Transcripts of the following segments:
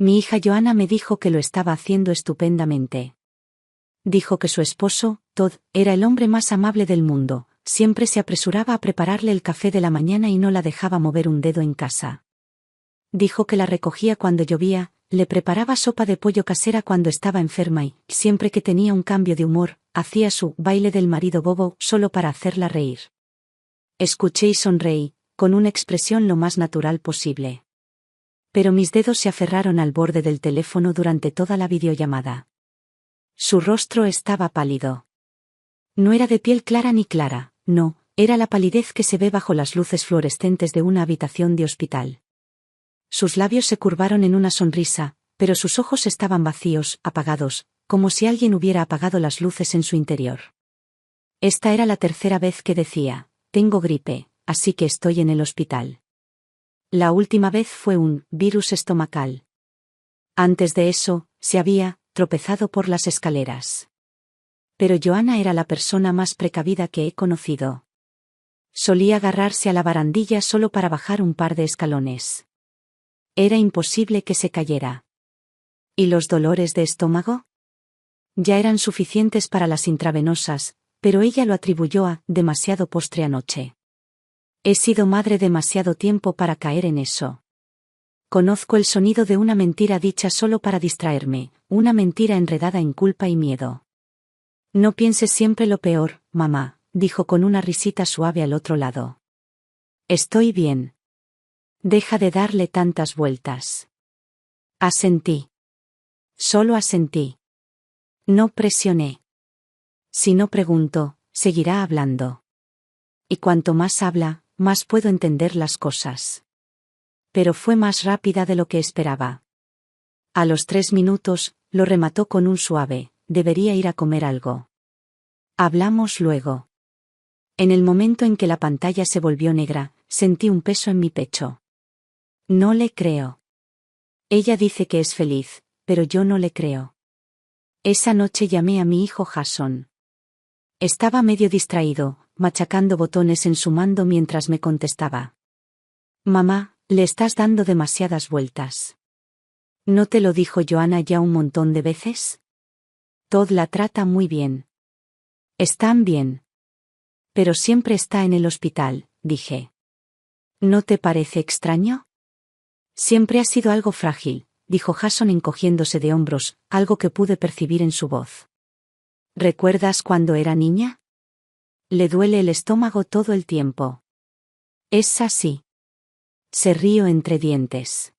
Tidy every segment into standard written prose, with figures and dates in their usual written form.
Mi hija Joanna me dijo que lo estaba haciendo estupendamente. Dijo que su esposo, Todd, era el hombre más amable del mundo, siempre se apresuraba a prepararle el café de la mañana y no la dejaba mover un dedo en casa. Dijo que la recogía cuando llovía, le preparaba sopa de pollo casera cuando estaba enferma y, siempre que tenía un cambio de humor, hacía su baile del marido bobo solo para hacerla reír. Escuché y sonreí, con una expresión lo más natural posible. Pero mis dedos se aferraron al borde del teléfono durante toda la videollamada. Su rostro estaba pálido. No era de piel clara ni clara, no, era la palidez que se ve bajo las luces fluorescentes de una habitación de hospital. Sus labios se curvaron en una sonrisa, pero sus ojos estaban vacíos, apagados, como si alguien hubiera apagado las luces en su interior. Esta era la tercera vez que decía, tengo gripe, así que estoy en el hospital. La última vez fue un virus estomacal. Antes de eso, se había tropezado por las escaleras. Pero Joanna era la persona más precavida que he conocido. Solía agarrarse a la barandilla solo para bajar un par de escalones. Era imposible que se cayera. ¿Y los dolores de estómago? Ya eran suficientes para las intravenosas, pero ella lo atribuyó a demasiado postre anoche. He sido madre demasiado tiempo para caer en eso. Conozco el sonido de una mentira dicha solo para distraerme, una mentira enredada en culpa y miedo. No pienses siempre lo peor, mamá, dijo con una risita suave al otro lado. Estoy bien. Deja de darle tantas vueltas. Asentí. Solo asentí. No presioné. Si no pregunto, seguirá hablando. Y cuanto más habla, más puedo entender las cosas. Pero fue más rápida de lo que esperaba. A los 3 minutos, lo remató con un suave, debería ir a comer algo. Hablamos luego. En el momento en que la pantalla se volvió negra, sentí un peso en mi pecho. No le creo. Ella dice que es feliz, pero yo no le creo. Esa noche llamé a mi hijo Jason. Estaba medio distraído, machacando botones en su mando mientras me contestaba. Mamá, le estás dando demasiadas vueltas. ¿No te lo dijo Joanna ya un montón de veces? Todd la trata muy bien. Están bien. Pero siempre está en el hospital, dije. ¿No te parece extraño? Siempre ha sido algo frágil, dijo Jason encogiéndose de hombros, algo que pude percibir en su voz. ¿Recuerdas cuando era niña? Le duele el estómago todo el tiempo. Es así. Se rió entre dientes.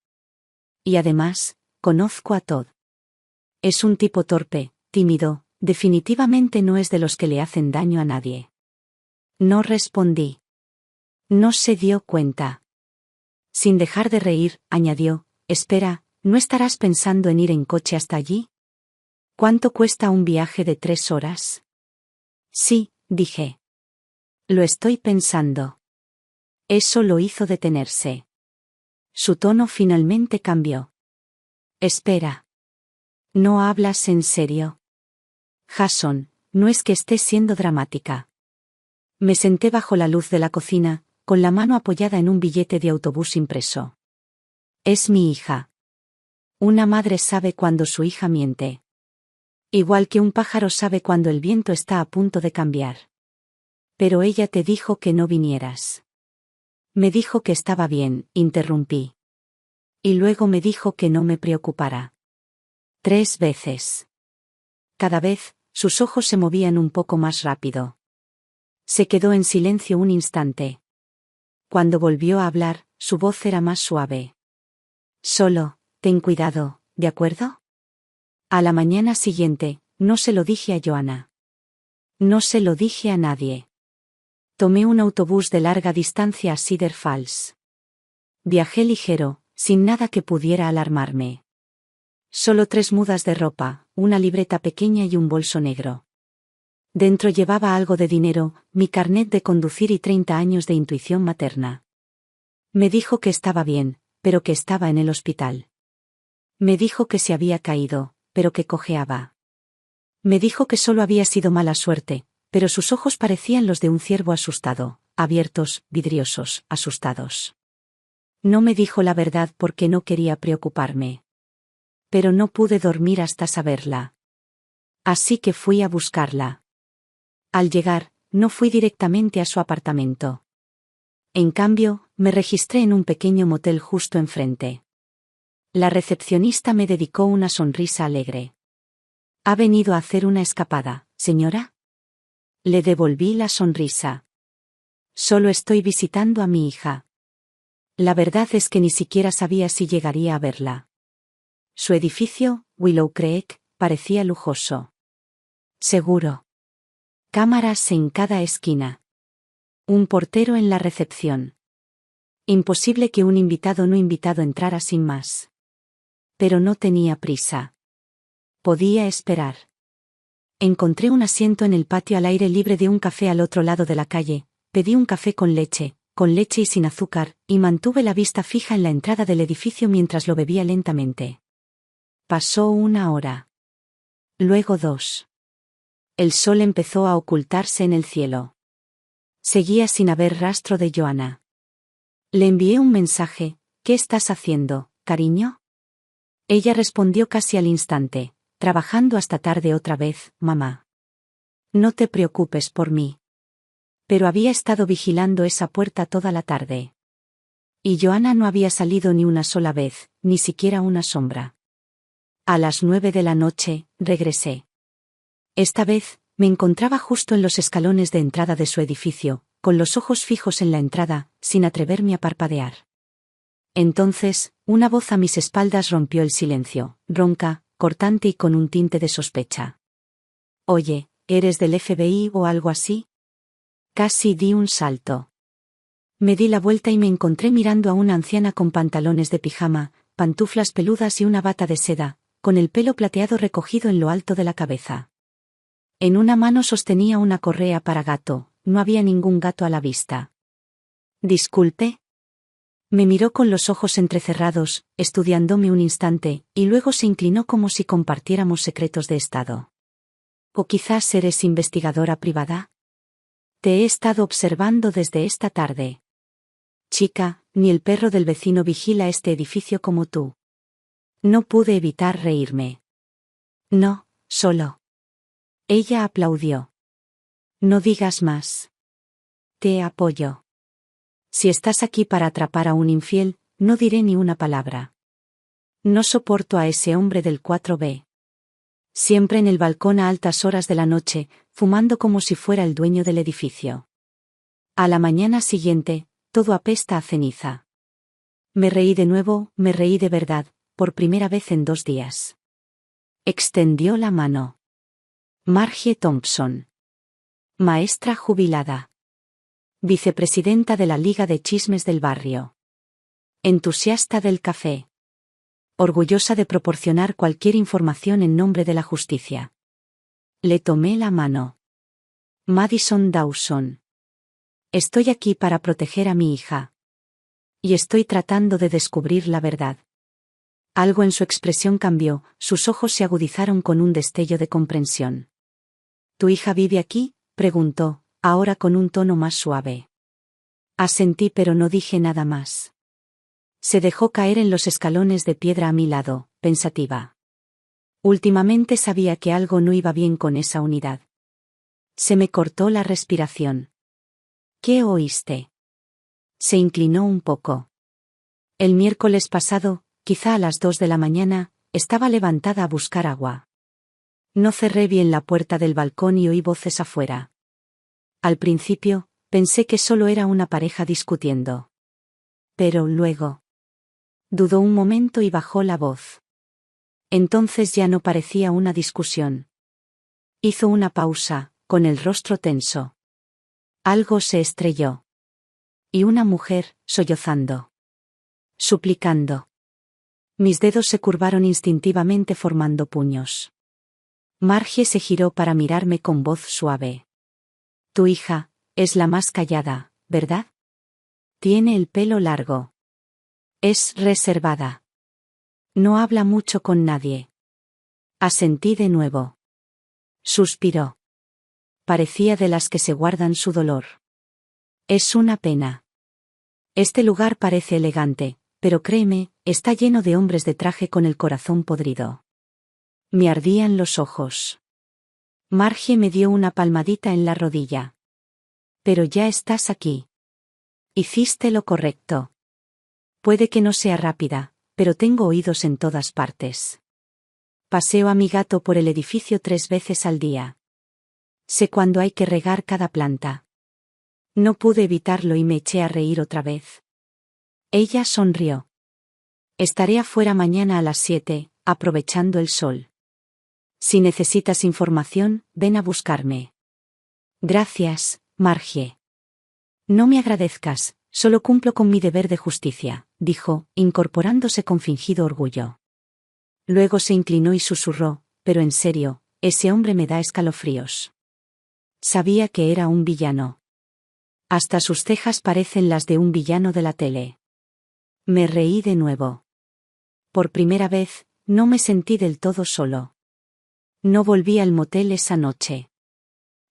Y además, conozco a Todd. Es un tipo torpe, tímido, definitivamente no es de los que le hacen daño a nadie. No respondí. No se dio cuenta. Sin dejar de reír, añadió, espera, ¿no estarás pensando en ir en coche hasta allí? ¿Cuánto cuesta un viaje de 3 horas? Sí, dije. Lo estoy pensando. Eso lo hizo detenerse. Su tono finalmente cambió. Espera. ¿No hablas en serio? Jason, no es que estés siendo dramática. Me senté bajo la luz de la cocina, con la mano apoyada en un billete de autobús impreso. Es mi hija. Una madre sabe cuando su hija miente. Igual que un pájaro sabe cuando el viento está a punto de cambiar. Pero ella te dijo que no vinieras. Me dijo que estaba bien, interrumpí. Y luego me dijo que no me preocupara. 3 veces. Cada vez, sus ojos se movían un poco más rápido. Se quedó en silencio un instante. Cuando volvió a hablar, su voz era más suave. Solo, ten cuidado, ¿de acuerdo? A la mañana siguiente, no se lo dije a Joanna. No se lo dije a nadie. Tomé un autobús de larga distancia a Cedar Falls. Viajé ligero, sin nada que pudiera alarmarme. Solo 3 mudas de ropa, una libreta pequeña y un bolso negro. Dentro llevaba algo de dinero, mi carnet de conducir y 30 años de intuición materna. Me dijo que estaba bien, pero que estaba en el hospital. Me dijo que se había caído, pero que cojeaba. Me dijo que solo había sido mala suerte, pero sus ojos parecían los de un ciervo asustado, abiertos, vidriosos, asustados. No me dijo la verdad porque no quería preocuparme. Pero no pude dormir hasta saberla. Así que fui a buscarla. Al llegar, no fui directamente a su apartamento. En cambio, me registré en un pequeño motel justo enfrente. La recepcionista me dedicó una sonrisa alegre. ¿Ha venido a hacer una escapada, señora? Le devolví la sonrisa. Solo estoy visitando a mi hija. La verdad es que ni siquiera sabía si llegaría a verla. Su edificio, Willow Creek, parecía lujoso. Seguro. Cámaras en cada esquina. Un portero en la recepción. Imposible que un invitado no invitado entrara sin más. Pero no tenía prisa. Podía esperar. Encontré un asiento en el patio al aire libre de un café al otro lado de la calle, pedí un café con leche y sin azúcar, y mantuve la vista fija en la entrada del edificio mientras lo bebía lentamente. Pasó 1 hora. Luego 2. El sol empezó a ocultarse en el cielo. Seguía sin haber rastro de Joanna. Le envié un mensaje: ¿qué estás haciendo, cariño? Ella respondió casi al instante: trabajando hasta tarde otra vez, mamá. No te preocupes por mí. Pero había estado vigilando esa puerta toda la tarde. Y Joanna no había salido ni una sola vez, ni siquiera una sombra. A las 9 de la noche, regresé. Esta vez, me encontraba justo en los escalones de entrada de su edificio, con los ojos fijos en la entrada, sin atreverme a parpadear. Entonces, una voz a mis espaldas rompió el silencio, ronca, cortante y con un tinte de sospecha. Oye, ¿eres del FBI o algo así? Casi di un salto. Me di la vuelta y me encontré mirando a una anciana con pantalones de pijama, pantuflas peludas y una bata de seda, con el pelo plateado recogido en lo alto de la cabeza. En una mano sostenía una correa para gato, no había ningún gato a la vista. Disculpe. Me miró con los ojos entrecerrados, estudiándome un instante, y luego se inclinó como si compartiéramos secretos de estado. ¿O quizás eres investigadora privada? Te he estado observando desde esta tarde. Chica, ni el perro del vecino vigila este edificio como tú. No pude evitar reírme. No, solo. Ella aplaudió. No digas más. Te apoyo. Si estás aquí para atrapar a un infiel, no diré ni una palabra. No soporto a ese hombre del 4B. Siempre en el balcón a altas horas de la noche, fumando como si fuera el dueño del edificio. A la mañana siguiente, todo apesta a ceniza. Me reí de nuevo, me reí de verdad, por primera vez en 2 días. Extendió la mano. Margie Thompson. Maestra jubilada. Vicepresidenta de la Liga de Chismes del barrio. Entusiasta del café. Orgullosa de proporcionar cualquier información en nombre de la justicia. Le tomé la mano. Madison Dawson. Estoy aquí para proteger a mi hija. Y estoy tratando de descubrir la verdad. Algo en su expresión cambió, sus ojos se agudizaron con un destello de comprensión. ¿Tu hija vive aquí?, preguntó, ahora con un tono más suave. Asentí pero no dije nada más. Se dejó caer en los escalones de piedra a mi lado, pensativa. Últimamente sabía que algo no iba bien con esa unidad. Se me cortó la respiración. ¿Qué oíste? Se inclinó un poco. El miércoles pasado, quizá a las 2 de la mañana, estaba levantada a buscar agua. No cerré bien la puerta del balcón y oí voces afuera. Al principio, pensé que solo era una pareja discutiendo. Pero luego. Dudó un momento y bajó la voz. Entonces ya no parecía una discusión. Hizo una pausa, con el rostro tenso. Algo se estrelló. Y una mujer, sollozando. Suplicando. Mis dedos se curvaron instintivamente formando puños. Margie se giró para mirarme con voz suave. Tu hija, es la más callada, ¿verdad? Tiene el pelo largo. Es reservada. No habla mucho con nadie. Asentí de nuevo. Suspiró. Parecía de las que se guardan su dolor. Es una pena. Este lugar parece elegante, pero créeme, está lleno de hombres de traje con el corazón podrido. Me ardían los ojos. Margie me dio una palmadita en la rodilla. Pero ya estás aquí. Hiciste lo correcto. Puede que no sea rápida, pero tengo oídos en todas partes. Paseo a mi gato por el edificio 3 veces al día. Sé cuándo hay que regar cada planta. No pude evitarlo y me eché a reír otra vez. Ella sonrió. Estaré afuera mañana a las 7, aprovechando el sol. Si necesitas información, ven a buscarme. Gracias, Margie. No me agradezcas, solo cumplo con mi deber de justicia, dijo, incorporándose con fingido orgullo. Luego se inclinó y susurró, pero en serio, ese hombre me da escalofríos. Sabía que era un villano. Hasta sus cejas parecen las de un villano de la tele. Me reí de nuevo. Por primera vez, no me sentí del todo solo. No volví al motel esa noche.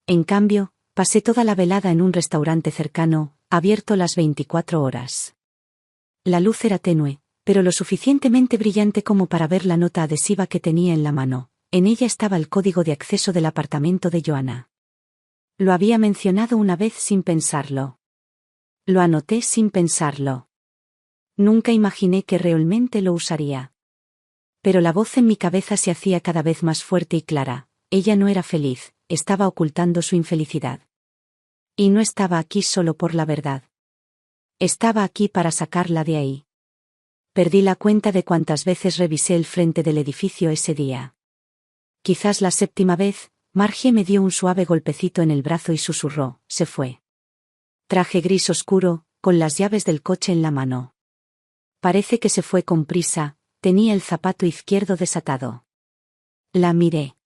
En cambio, pasé toda la velada en un restaurante cercano, abierto las 24 horas. La luz era tenue, pero lo suficientemente brillante como para ver la nota adhesiva que tenía en la mano. En ella estaba el código de acceso del apartamento de Joanna. Lo había mencionado una vez sin pensarlo. Lo anoté sin pensarlo. Nunca imaginé que realmente lo usaría. Pero la voz en mi cabeza se hacía cada vez más fuerte y clara. Ella no era feliz, estaba ocultando su infelicidad. Y no estaba aquí solo por la verdad. Estaba aquí para sacarla de ahí. Perdí la cuenta de cuántas veces revisé el frente del edificio ese día. Quizás la 7ª vez, Margie me dio un suave golpecito en el brazo y susurró, se fue. Traje gris oscuro, con las llaves del coche en la mano. Parece que se fue con prisa, tenía el zapato izquierdo desatado. La miré.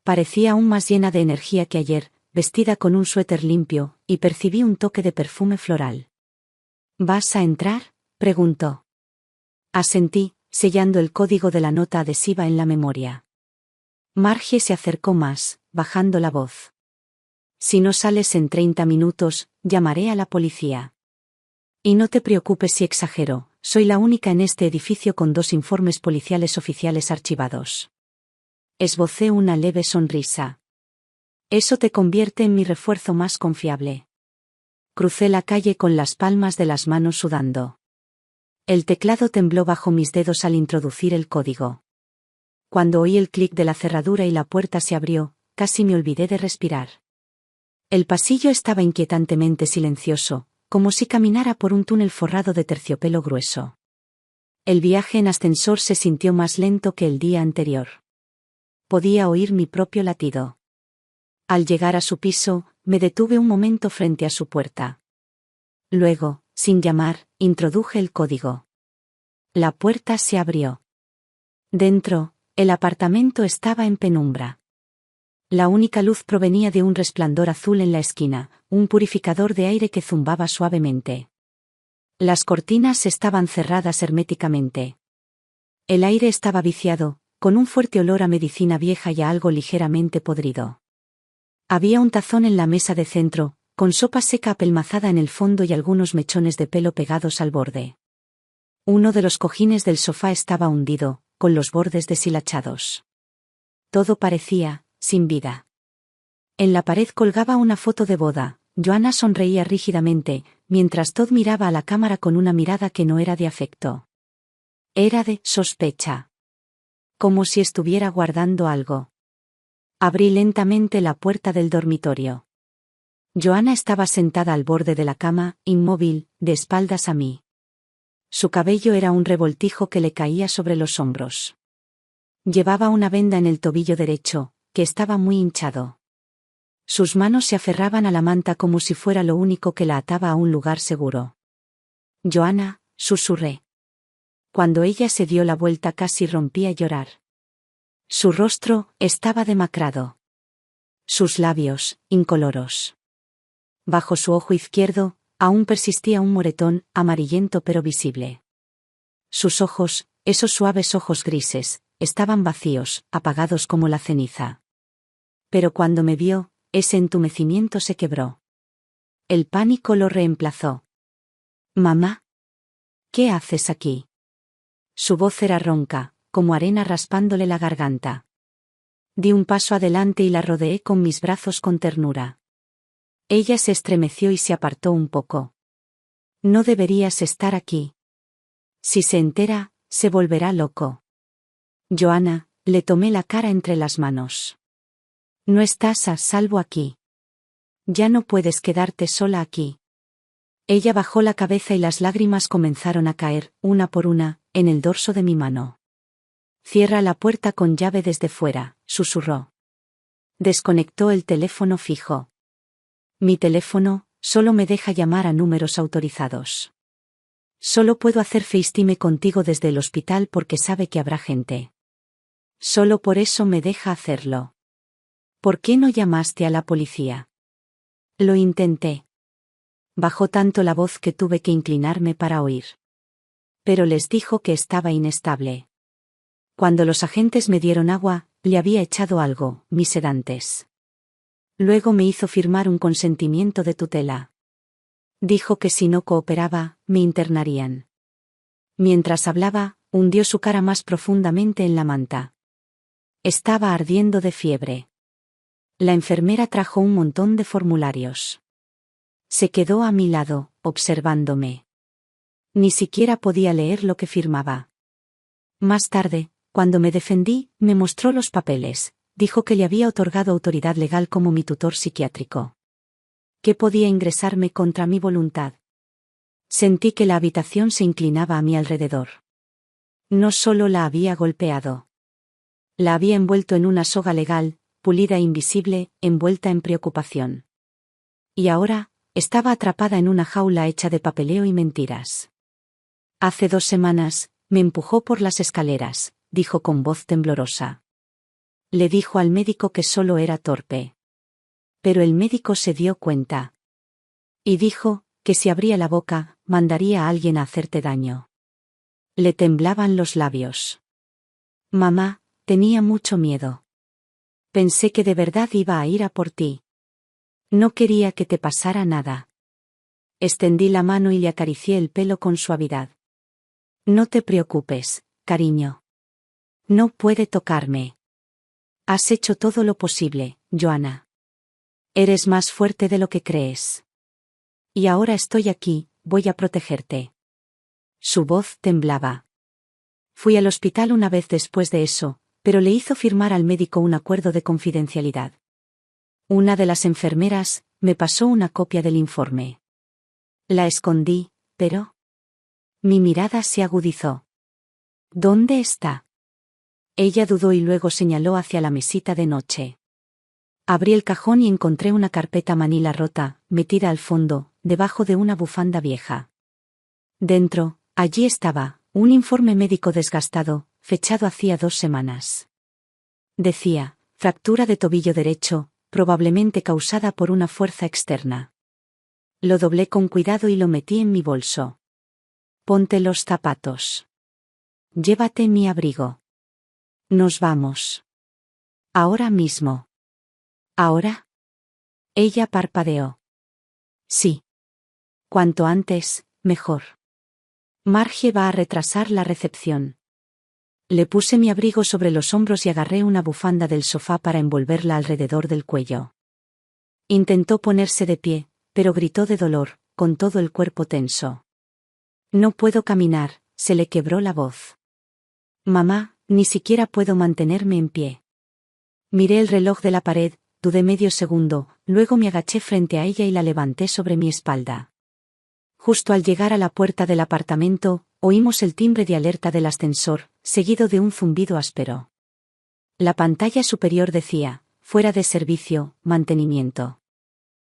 Parecía aún más llena de energía que ayer, vestida con un suéter limpio, y percibí un toque de perfume floral. ¿Vas a entrar?, preguntó. Asentí, sellando el código de la nota adhesiva en la memoria. Margie se acercó más, bajando la voz. Si no sales en 30 minutos, llamaré a la policía. Y no te preocupes si exagero, soy la única en este edificio con 2 informes policiales oficiales archivados. Esbocé una leve sonrisa. Eso te convierte en mi refuerzo más confiable. Crucé la calle con las palmas de las manos sudando. El teclado tembló bajo mis dedos al introducir el código. Cuando oí el clic de la cerradura y la puerta se abrió, casi me olvidé de respirar. El pasillo estaba inquietantemente silencioso, como si caminara por un túnel forrado de terciopelo grueso. El viaje en ascensor se sintió más lento que el día anterior. Podía oír mi propio latido. Al llegar a su piso, me detuve un momento frente a su puerta. Luego, sin llamar, introduje el código. La puerta se abrió. Dentro, el apartamento estaba en penumbra. La única luz provenía de un resplandor azul en la esquina, un purificador de aire que zumbaba suavemente. Las cortinas estaban cerradas herméticamente. El aire estaba viciado, con un fuerte olor a medicina vieja y a algo ligeramente podrido. Había un tazón en la mesa de centro, con sopa seca apelmazada en el fondo y algunos mechones de pelo pegados al borde. Uno de los cojines del sofá estaba hundido, con los bordes deshilachados. Todo parecía sin vida. En la pared colgaba una foto de boda. Joanna sonreía rígidamente, mientras Todd miraba a la cámara con una mirada que no era de afecto. Era de sospecha. Como si estuviera guardando algo. Abrí lentamente la puerta del dormitorio. Joanna estaba sentada al borde de la cama, inmóvil, de espaldas a mí. Su cabello era un revoltijo que le caía sobre los hombros. Llevaba una venda en el tobillo derecho, que estaba muy hinchado. Sus manos se aferraban a la manta como si fuera lo único que la ataba a un lugar seguro. Joanna, susurré. Cuando ella se dio la vuelta casi rompí a llorar. Su rostro estaba demacrado. Sus labios, incoloros. Bajo su ojo izquierdo, aún persistía un moretón, amarillento pero visible. Sus ojos, esos suaves ojos grises, estaban vacíos, apagados como la ceniza. Pero cuando me vio, ese entumecimiento se quebró. El pánico lo reemplazó. «Mamá». ¿Qué haces aquí? Su voz era ronca, como arena raspándole la garganta. Di un paso adelante y la rodeé con mis brazos con ternura. Ella se estremeció y se apartó un poco. No deberías estar aquí. Si se entera, se volverá loco. Joanna, le tomé la cara entre las manos. No estás a salvo aquí. Ya no puedes quedarte sola aquí. Ella bajó la cabeza y las lágrimas comenzaron a caer, una por una, en el dorso de mi mano. Cierra la puerta con llave desde fuera, susurró. Desconectó el teléfono fijo. Mi teléfono, solo me deja llamar a números autorizados. Solo puedo hacer FaceTime contigo desde el hospital porque sabe que habrá gente. Solo por eso me deja hacerlo. ¿Por qué no llamaste a la policía? Lo intenté. Bajó tanto la voz que tuve que inclinarme para oír. Pero les dijo que estaba inestable. Cuando los agentes me dieron agua, le había echado algo, mis sedantes. Luego me hizo firmar un consentimiento de tutela. Dijo que si no cooperaba, me internarían. Mientras hablaba, hundió su cara más profundamente en la manta. Estaba ardiendo de fiebre. La enfermera trajo un montón de formularios. Se quedó a mi lado, observándome. Ni siquiera podía leer lo que firmaba. Más tarde, cuando me defendí, me mostró los papeles. Dijo que le había otorgado autoridad legal como mi tutor psiquiátrico. Que podía ingresarme contra mi voluntad. Sentí que la habitación se inclinaba a mi alrededor. No solo la había golpeado. La había envuelto en una soga legal, pulida e invisible, envuelta en preocupación. Y ahora, estaba atrapada en una jaula hecha de papeleo y mentiras. Hace 2 semanas, me empujó por las escaleras, dijo con voz temblorosa. Le dijo al médico que solo era torpe. Pero el médico se dio cuenta. Y dijo, que si abría la boca, mandaría a alguien a hacerte daño. Le temblaban los labios. Mamá, tenía mucho miedo. Pensé que de verdad iba a ir a por ti. No quería que te pasara nada. Extendí la mano y le acaricié el pelo con suavidad. No te preocupes, cariño. No puede tocarme. Has hecho todo lo posible, Joanna. Eres más fuerte de lo que crees. Y ahora estoy aquí, voy a protegerte. Su voz temblaba. Fui al hospital una vez después de eso, pero le hizo firmar al médico un acuerdo de confidencialidad. Una de las enfermeras me pasó una copia del informe. La escondí, pero... Mi mirada se agudizó. ¿Dónde está? Ella dudó y luego señaló hacia la mesita de noche. Abrí el cajón y encontré una carpeta manila rota, metida al fondo, debajo de una bufanda vieja. Dentro, allí estaba, un informe médico desgastado, fechado hacía 2 semanas. Decía, fractura de tobillo derecho, probablemente causada por una fuerza externa. Lo doblé con cuidado y lo metí en mi bolso. Ponte los zapatos. Llévate mi abrigo. Nos vamos. Ahora mismo. ¿Ahora? Ella parpadeó. Sí. Cuanto antes, mejor. Margie va a retrasar la recepción. Le puse mi abrigo sobre los hombros y agarré una bufanda del sofá para envolverla alrededor del cuello. Intentó ponerse de pie, pero gritó de dolor, con todo el cuerpo tenso. No puedo caminar, se le quebró la voz. Mamá, ni siquiera puedo mantenerme en pie. Miré el reloj de la pared, dudé medio segundo, luego me agaché frente a ella y la levanté sobre mi espalda. Justo al llegar a la puerta del apartamento, oímos el timbre de alerta del ascensor, seguido de un zumbido áspero. La pantalla superior decía, fuera de servicio, mantenimiento.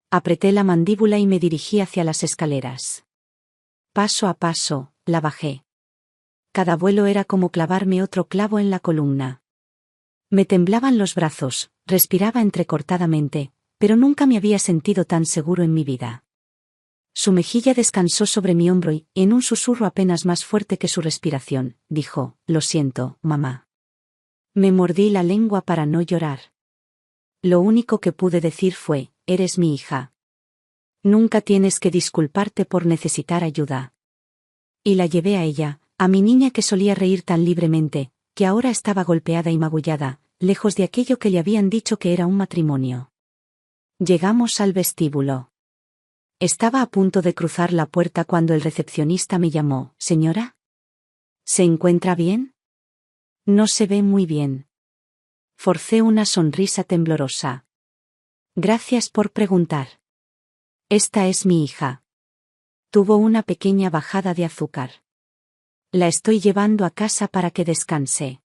Apreté la mandíbula y me dirigí hacia las escaleras. Paso a paso, la bajé. Cada vuelo era como clavarme otro clavo en la columna. Me temblaban los brazos, respiraba entrecortadamente, pero nunca me había sentido tan seguro en mi vida. Su mejilla descansó sobre mi hombro y, en un susurro apenas más fuerte que su respiración, dijo, lo siento, mamá. Me mordí la lengua para no llorar. Lo único que pude decir fue, eres mi hija. Nunca tienes que disculparte por necesitar ayuda. Y la llevé a ella, a mi niña que solía reír tan libremente, que ahora estaba golpeada y magullada, lejos de aquello que le habían dicho que era un matrimonio. Llegamos al vestíbulo. Estaba a punto de cruzar la puerta cuando el recepcionista me llamó. «Señora, ¿se encuentra bien?» «No se ve muy bien». Forcé una sonrisa temblorosa. «Gracias por preguntar. Esta es mi hija. Tuvo una pequeña bajada de azúcar. La estoy llevando a casa para que descanse».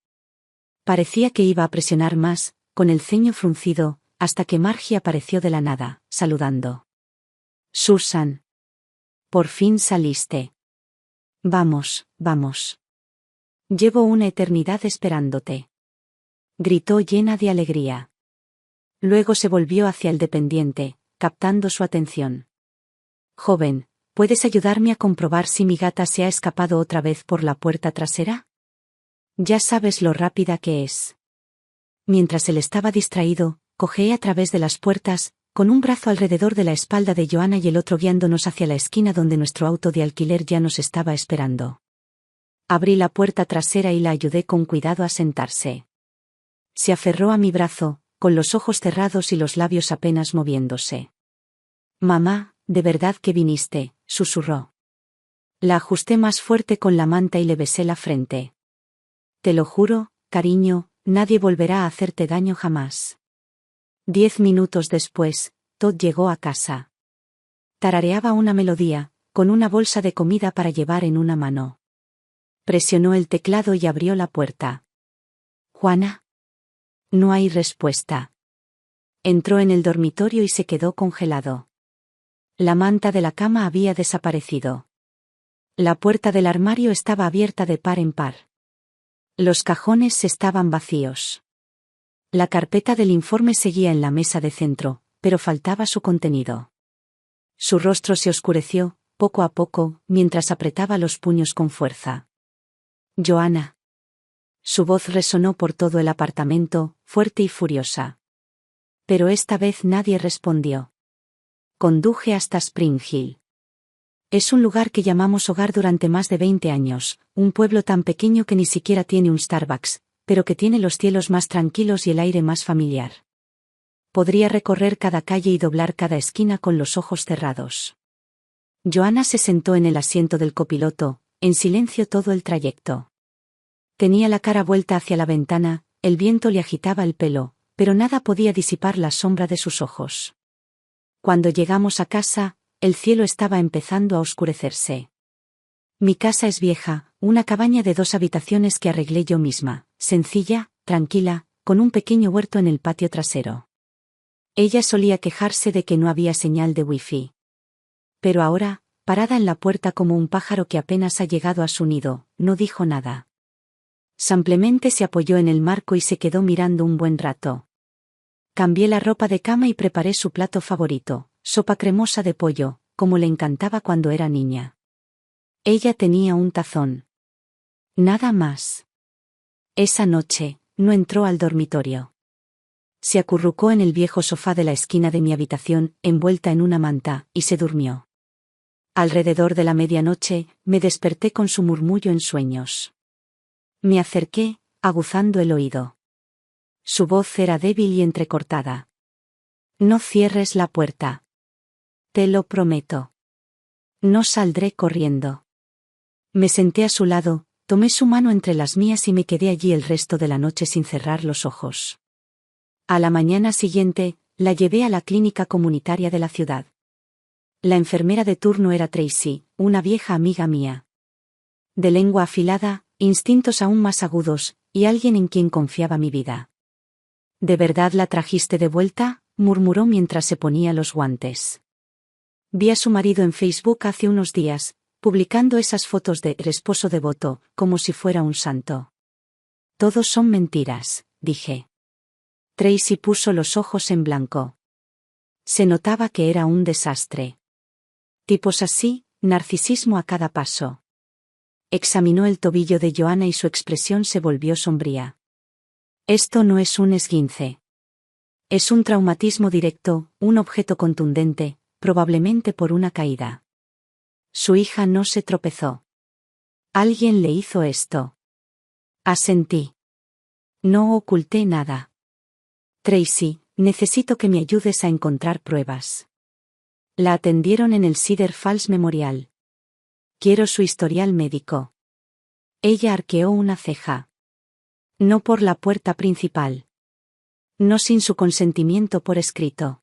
Parecía que iba a presionar más, con el ceño fruncido, hasta que Margie apareció de la nada, saludando. «Susan. Por fin saliste. Vamos, vamos. Llevo una eternidad esperándote», gritó llena de alegría. Luego se volvió hacia el dependiente, captando su atención. «Joven, ¿puedes ayudarme a comprobar si mi gata se ha escapado otra vez por la puerta trasera? Ya sabes lo rápida que es». Mientras él estaba distraído, cojeé a través de las puertas, con un brazo alrededor de la espalda de Joanna y el otro guiándonos hacia la esquina donde nuestro auto de alquiler ya nos estaba esperando. Abrí la puerta trasera y la ayudé con cuidado a sentarse. Se aferró a mi brazo, con los ojos cerrados y los labios apenas moviéndose. «Mamá, ¿de verdad que viniste?», susurró. La ajusté más fuerte con la manta y le besé la frente. «Te lo juro, cariño, nadie volverá a hacerte daño jamás». 10 minutos después, Todd llegó a casa. Tarareaba una melodía, con una bolsa de comida para llevar en una mano. Presionó el teclado y abrió la puerta. «¿Juana?» No hay respuesta. Entró en el dormitorio y se quedó congelado. La manta de la cama había desaparecido. La puerta del armario estaba abierta de par en par. Los cajones estaban vacíos. La carpeta del informe seguía en la mesa de centro, pero faltaba su contenido. Su rostro se oscureció, poco a poco, mientras apretaba los puños con fuerza. «Joanna». Su voz resonó por todo el apartamento, fuerte y furiosa. Pero esta vez nadie respondió. Conduje hasta Spring Hill. Es un lugar que llamamos hogar durante más de 20 años, un pueblo tan pequeño que ni siquiera tiene un Starbucks, pero que tiene los cielos más tranquilos y el aire más familiar. Podría recorrer cada calle y doblar cada esquina con los ojos cerrados. Joanna se sentó en el asiento del copiloto, en silencio todo el trayecto. Tenía la cara vuelta hacia la ventana, el viento le agitaba el pelo, pero nada podía disipar la sombra de sus ojos. Cuando llegamos a casa, el cielo estaba empezando a oscurecerse. Mi casa es vieja, una cabaña de 2 habitaciones que arreglé yo misma, sencilla, tranquila, con un pequeño huerto en el patio trasero. Ella solía quejarse de que no había señal de wifi. Pero ahora, parada en la puerta como un pájaro que apenas ha llegado a su nido, no dijo nada. Simplemente se apoyó en el marco y se quedó mirando un buen rato. Cambié la ropa de cama y preparé su plato favorito, sopa cremosa de pollo, como le encantaba cuando era niña. Ella tenía un tazón. Nada más. Esa noche, no entró al dormitorio. Se acurrucó en el viejo sofá de la esquina de mi habitación, envuelta en una manta, y se durmió. Alrededor de la medianoche, me desperté con su murmullo en sueños. Me acerqué, aguzando el oído. Su voz era débil y entrecortada. «No cierres la puerta. Te lo prometo. No saldré corriendo». Me senté a su lado, tomé su mano entre las mías y me quedé allí el resto de la noche sin cerrar los ojos. A la mañana siguiente, la llevé a la clínica comunitaria de la ciudad. La enfermera de turno era Tracy, una vieja amiga mía. De lengua afilada, instintos aún más agudos, y alguien en quien confiaba mi vida. «¿De verdad la trajiste de vuelta?», murmuró mientras se ponía los guantes. Vi a su marido en Facebook hace unos días, publicando esas fotos de esposo devoto, como si fuera un santo. «Todos son mentiras», dije. Tracy puso los ojos en blanco. Se notaba que era un desastre. Tipos así, narcisismo a cada paso. Examinó el tobillo de Joanna y su expresión se volvió sombría. «Esto no es un esguince. Es un traumatismo directo, un objeto contundente, probablemente por una caída. Su hija no se tropezó. Alguien le hizo esto. Asentí. No oculté nada. Tracy, necesito que me ayudes a encontrar pruebas. La atendieron en el Cedar Falls Memorial. Quiero su historial médico. Ella arqueó una ceja. No por la puerta principal. No sin su consentimiento por escrito.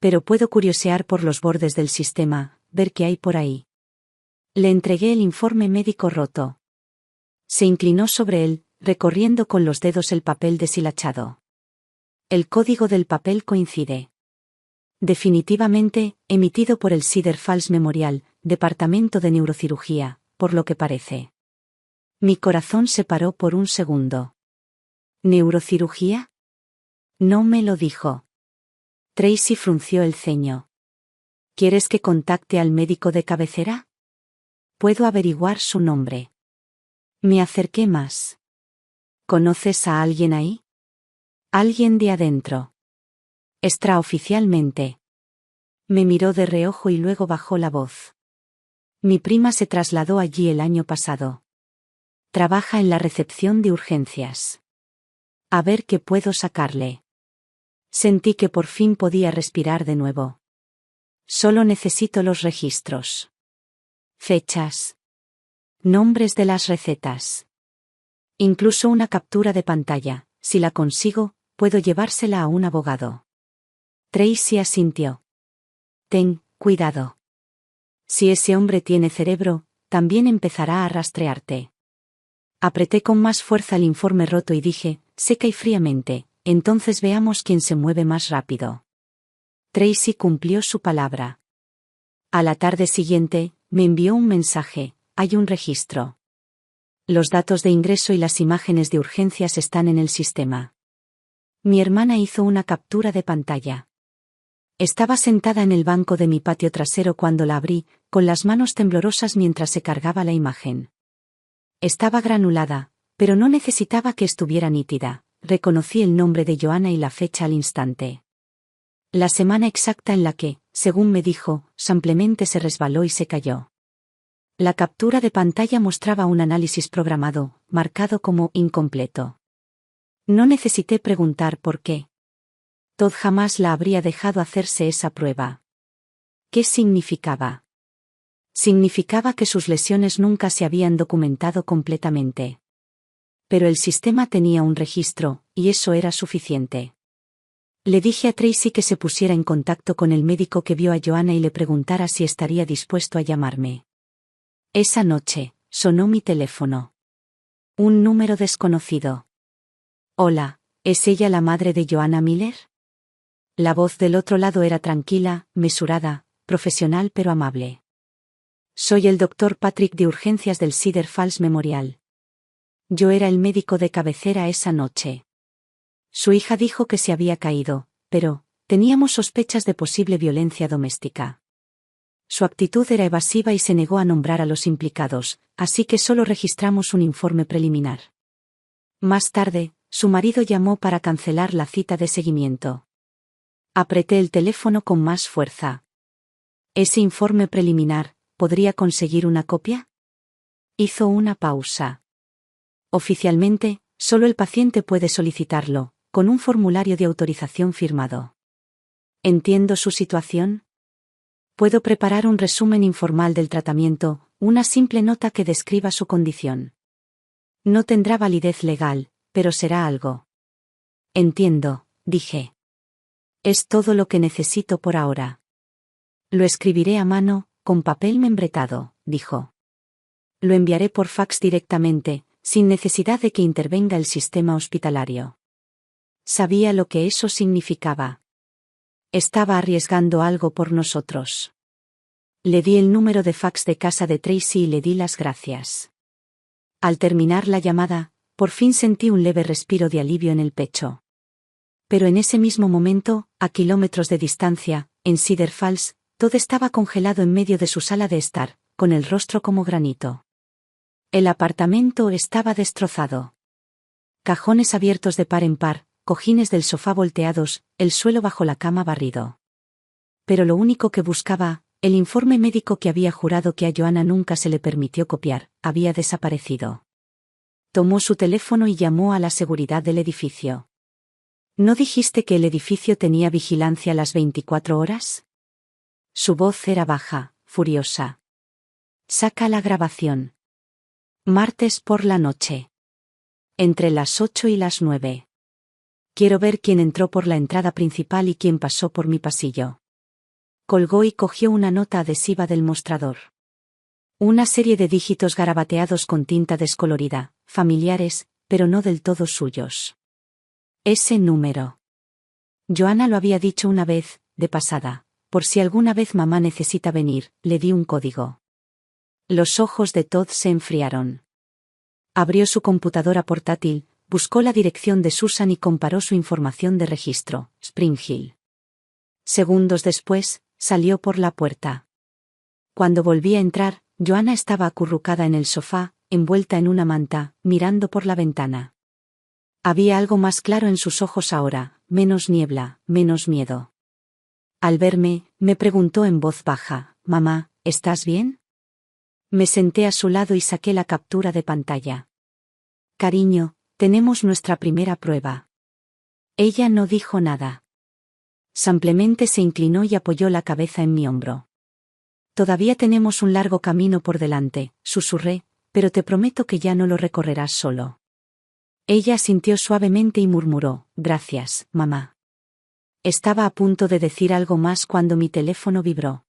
Pero puedo curiosear por los bordes del sistema, ver qué hay por ahí. Le entregué el informe médico roto. Se inclinó sobre él, recorriendo con los dedos el papel deshilachado. El código del papel coincide. Definitivamente, emitido por el Cedar Falls Memorial, Departamento de Neurocirugía, por lo que parece. Mi corazón se paró por un segundo. ¿Neurocirugía? No me lo dijo. Tracy frunció el ceño. ¿Quieres que contacte al médico de cabecera? Puedo averiguar su nombre. Me acerqué más. ¿Conoces a alguien ahí? Alguien de adentro. Extraoficialmente. Me miró de reojo y luego bajó la voz. Mi prima se trasladó allí el año pasado. Trabaja en la recepción de urgencias. A ver qué puedo sacarle. Sentí que por fin podía respirar de nuevo. Solo necesito los registros. Fechas. Nombres de las recetas. Incluso una captura de pantalla. Si la consigo, puedo llevársela a un abogado. Tracy asintió. Ten cuidado. Si ese hombre tiene cerebro, también empezará a rastrearte. Apreté con más fuerza el informe roto y dije, seca y fríamente, entonces veamos quién se mueve más rápido. Tracy cumplió su palabra. A la tarde siguiente, me envió un mensaje, hay un registro. Los datos de ingreso y las imágenes de urgencias están en el sistema. Mi hermana hizo una captura de pantalla. Estaba sentada en el banco de mi patio trasero cuando la abrí, con las manos temblorosas mientras se cargaba la imagen. Estaba granulada, pero no necesitaba que estuviera nítida. Reconocí el nombre de Joanna y la fecha al instante. La semana exacta en la que, según me dijo, simplemente se resbaló y se cayó. La captura de pantalla mostraba un análisis programado, marcado como incompleto. No necesité preguntar por qué. Todd jamás la habría dejado hacerse esa prueba. ¿Qué significaba? Significaba que sus lesiones nunca se habían documentado completamente. Pero el sistema tenía un registro, y eso era suficiente. Le dije a Tracy que se pusiera en contacto con el médico que vio a Joanna y le preguntara si estaría dispuesto a llamarme. Esa noche, sonó mi teléfono. Un número desconocido. Hola, ¿es ella la madre de Joanna Miller? La voz del otro lado era tranquila, mesurada, profesional pero amable. Soy el Dr. Patrick de urgencias del Cedar Falls Memorial. Yo era el médico de cabecera esa noche. Su hija dijo que se había caído, pero teníamos sospechas de posible violencia doméstica. Su actitud era evasiva y se negó a nombrar a los implicados, así que solo registramos un informe preliminar. Más tarde, su marido llamó para cancelar la cita de seguimiento. Apreté el teléfono con más fuerza. ¿Ese informe preliminar, podría conseguir una copia? Hizo una pausa. Oficialmente, solo el paciente puede solicitarlo, con un formulario de autorización firmado. ¿Entiendo su situación? Puedo preparar un resumen informal del tratamiento, una simple nota que describa su condición. No tendrá validez legal, pero será algo. Entiendo, dije. Es todo lo que necesito por ahora. Lo escribiré a mano, con papel membretado, dijo. Lo enviaré por fax directamente, sin necesidad de que intervenga el sistema hospitalario. Sabía lo que eso significaba. Estaba arriesgando algo por nosotros. Le di el número de fax de casa de Tracy y le di las gracias. Al terminar la llamada, por fin sentí un leve respiro de alivio en el pecho. Pero en ese mismo momento, a kilómetros de distancia, en Cedar Falls, todo estaba congelado en medio de su sala de estar, con el rostro como granito. El apartamento estaba destrozado. Cajones abiertos de par en par, cojines del sofá volteados, el suelo bajo la cama barrido. Pero lo único que buscaba, El informe médico que había jurado que a Joanna nunca se le permitió copiar, había desaparecido. Tomó su teléfono y llamó a la seguridad del edificio. ¿No dijiste que el edificio tenía vigilancia las 24 horas? Su voz era baja, furiosa. Saca la grabación. Martes por la noche. Entre las 8 y las 9. Quiero ver quién entró por la entrada principal y quién pasó por mi pasillo. Colgó y cogió una nota adhesiva del mostrador. Una serie de dígitos garabateados con tinta descolorida, familiares, pero no del todo suyos. Ese número. Joanna lo había dicho una vez, de pasada. Por si alguna vez mamá necesita venir, le di un código. Los ojos de Todd se enfriaron. Abrió su computadora portátil, buscó la dirección de Susan y comparó su información de registro, Spring Hill. Segundos después, salió por la puerta. Cuando volví a entrar, Joanna estaba acurrucada en el sofá, envuelta en una manta, mirando por la ventana. Había algo más claro en sus ojos ahora, menos niebla, menos miedo. Al verme, me preguntó en voz baja, «Mamá, ¿estás bien?» Me senté a su lado y saqué la captura de pantalla. «Cariño, tenemos nuestra primera prueba». Ella no dijo nada. Simplemente se inclinó y apoyó la cabeza en mi hombro. «Todavía tenemos un largo camino por delante», susurré, «pero te prometo que ya no lo recorrerás solo». Ella asintió suavemente y murmuró, «Gracias, mamá». Estaba a punto de decir algo más cuando mi teléfono vibró.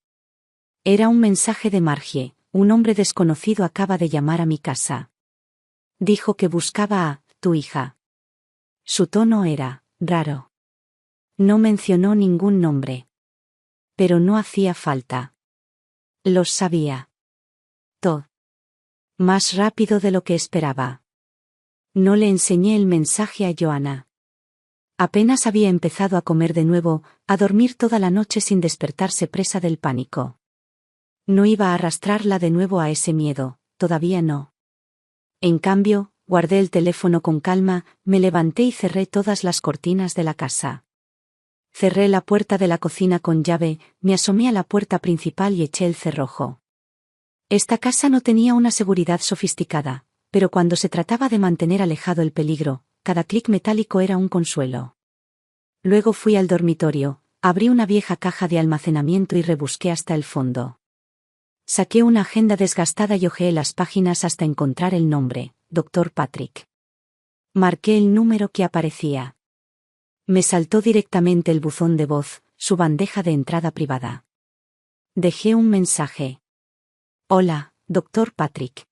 Era un mensaje de Margie, «Un hombre desconocido acaba de llamar a mi casa. Dijo que buscaba a tu hija». Su tono era raro. No mencionó ningún nombre. Pero no hacía falta. Los sabía. Todd. Más rápido de lo que esperaba. No le enseñé el mensaje a Joanna. Apenas había empezado a comer de nuevo, a dormir toda la noche sin despertarse presa del pánico. No iba a arrastrarla de nuevo a ese miedo, todavía no. En cambio, guardé el teléfono con calma, me levanté y cerré todas las cortinas de la casa. Cerré la puerta de la cocina con llave, me asomé a la puerta principal y eché el cerrojo. Esta casa no tenía una seguridad sofisticada, pero cuando se trataba de mantener alejado el peligro, cada clic metálico era un consuelo. Luego fui al dormitorio, abrí una vieja caja de almacenamiento y rebusqué hasta el fondo. Saqué una agenda desgastada y hojeé las páginas hasta encontrar el nombre, Dr. Patrick. Marqué el número que aparecía. Me saltó directamente el buzón de voz, su bandeja de entrada privada. Dejé un mensaje. «Hola, Dr. Patrick.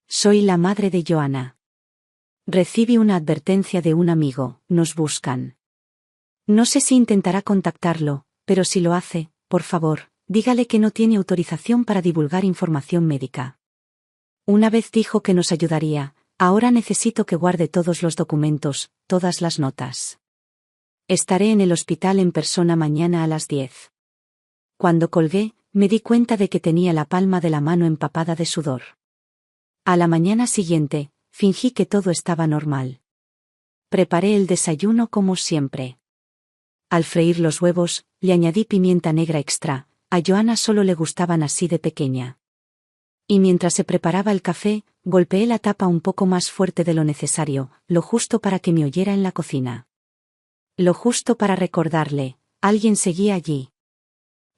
Soy la madre de Joanna. Recibí una advertencia de un amigo, nos buscan. No sé si intentará contactarlo, pero si lo hace, por favor, dígale que no tiene autorización para divulgar información médica. Una vez dijo que nos ayudaría, ahora necesito que guarde todos los documentos, todas las notas. Estaré en el hospital en persona mañana a las 10. Cuando colgué, me di cuenta de que tenía la palma de la mano empapada de sudor. A la mañana siguiente, fingí que todo estaba normal. Preparé el desayuno como siempre. Al freír los huevos, le añadí pimienta negra extra, a Joanna solo le gustaban así de pequeña. Y mientras se preparaba el café, golpeé la tapa un poco más fuerte de lo necesario, lo justo para que me oyera en la cocina. Lo justo para recordarle, alguien seguía allí.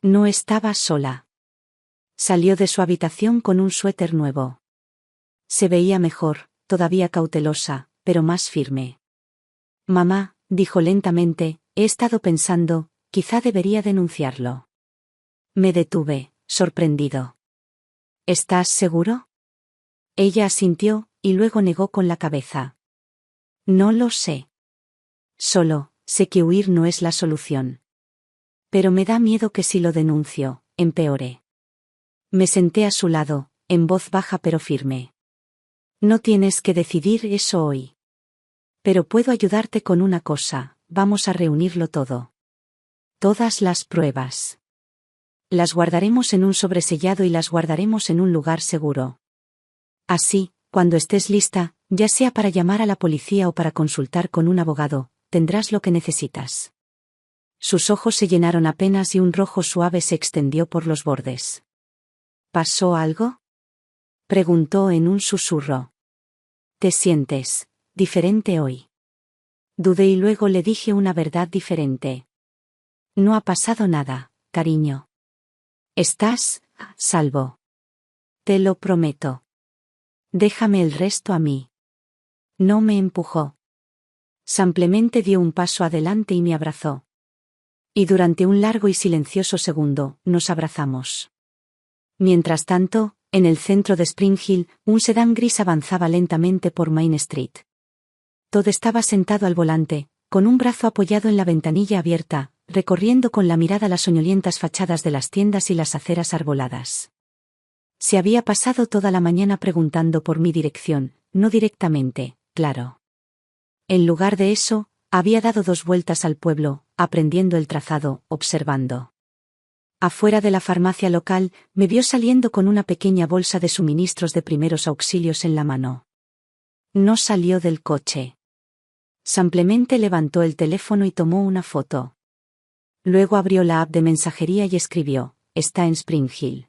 No estaba sola. Salió de su habitación con un suéter nuevo. Se veía mejor, todavía cautelosa, pero más firme. «Mamá», dijo lentamente, «he estado pensando, quizá debería denunciarlo». Me detuve, sorprendido. «¿Estás seguro?» Ella asintió, y luego negó con la cabeza. «No lo sé. Solo, sé que huir no es la solución. Pero me da miedo que si lo denuncio, empeore». Me senté a su lado, en voz baja pero firme. «No tienes que decidir eso hoy. Pero puedo ayudarte con una cosa, vamos a reunirlo todo. Todas las pruebas. Las guardaremos en un sobresellado y las guardaremos en un lugar seguro. Así, cuando estés lista, ya sea para llamar a la policía o para consultar con un abogado, tendrás lo que necesitas». Sus ojos se llenaron apenas y un rojo suave se extendió por los bordes. ¿Pasó algo?, preguntó en un susurro. ¿Te sientes diferente hoy? Dudé y luego le dije una verdad diferente. No ha pasado nada, cariño. Estás a salvo. Te lo prometo. Déjame el resto a mí. No me empujó. Simplemente dio un paso adelante y me abrazó. Y durante un largo y silencioso segundo, nos abrazamos. Mientras tanto, en el centro de Spring Hill, un sedán gris avanzaba lentamente por Main Street. Todd estaba sentado al volante, con un brazo apoyado en la ventanilla abierta, recorriendo con la mirada las soñolientas fachadas de las tiendas y las aceras arboladas. Se había pasado toda la mañana preguntando por mi dirección, no directamente, claro. En lugar de eso, había dado 2 vueltas al pueblo, aprendiendo el trazado, observando. Afuera de la farmacia local, me vio saliendo con una pequeña bolsa de suministros de primeros auxilios en la mano. No salió del coche. Simplemente levantó el teléfono y tomó una foto. Luego abrió la app de mensajería y escribió: está en Spring Hill.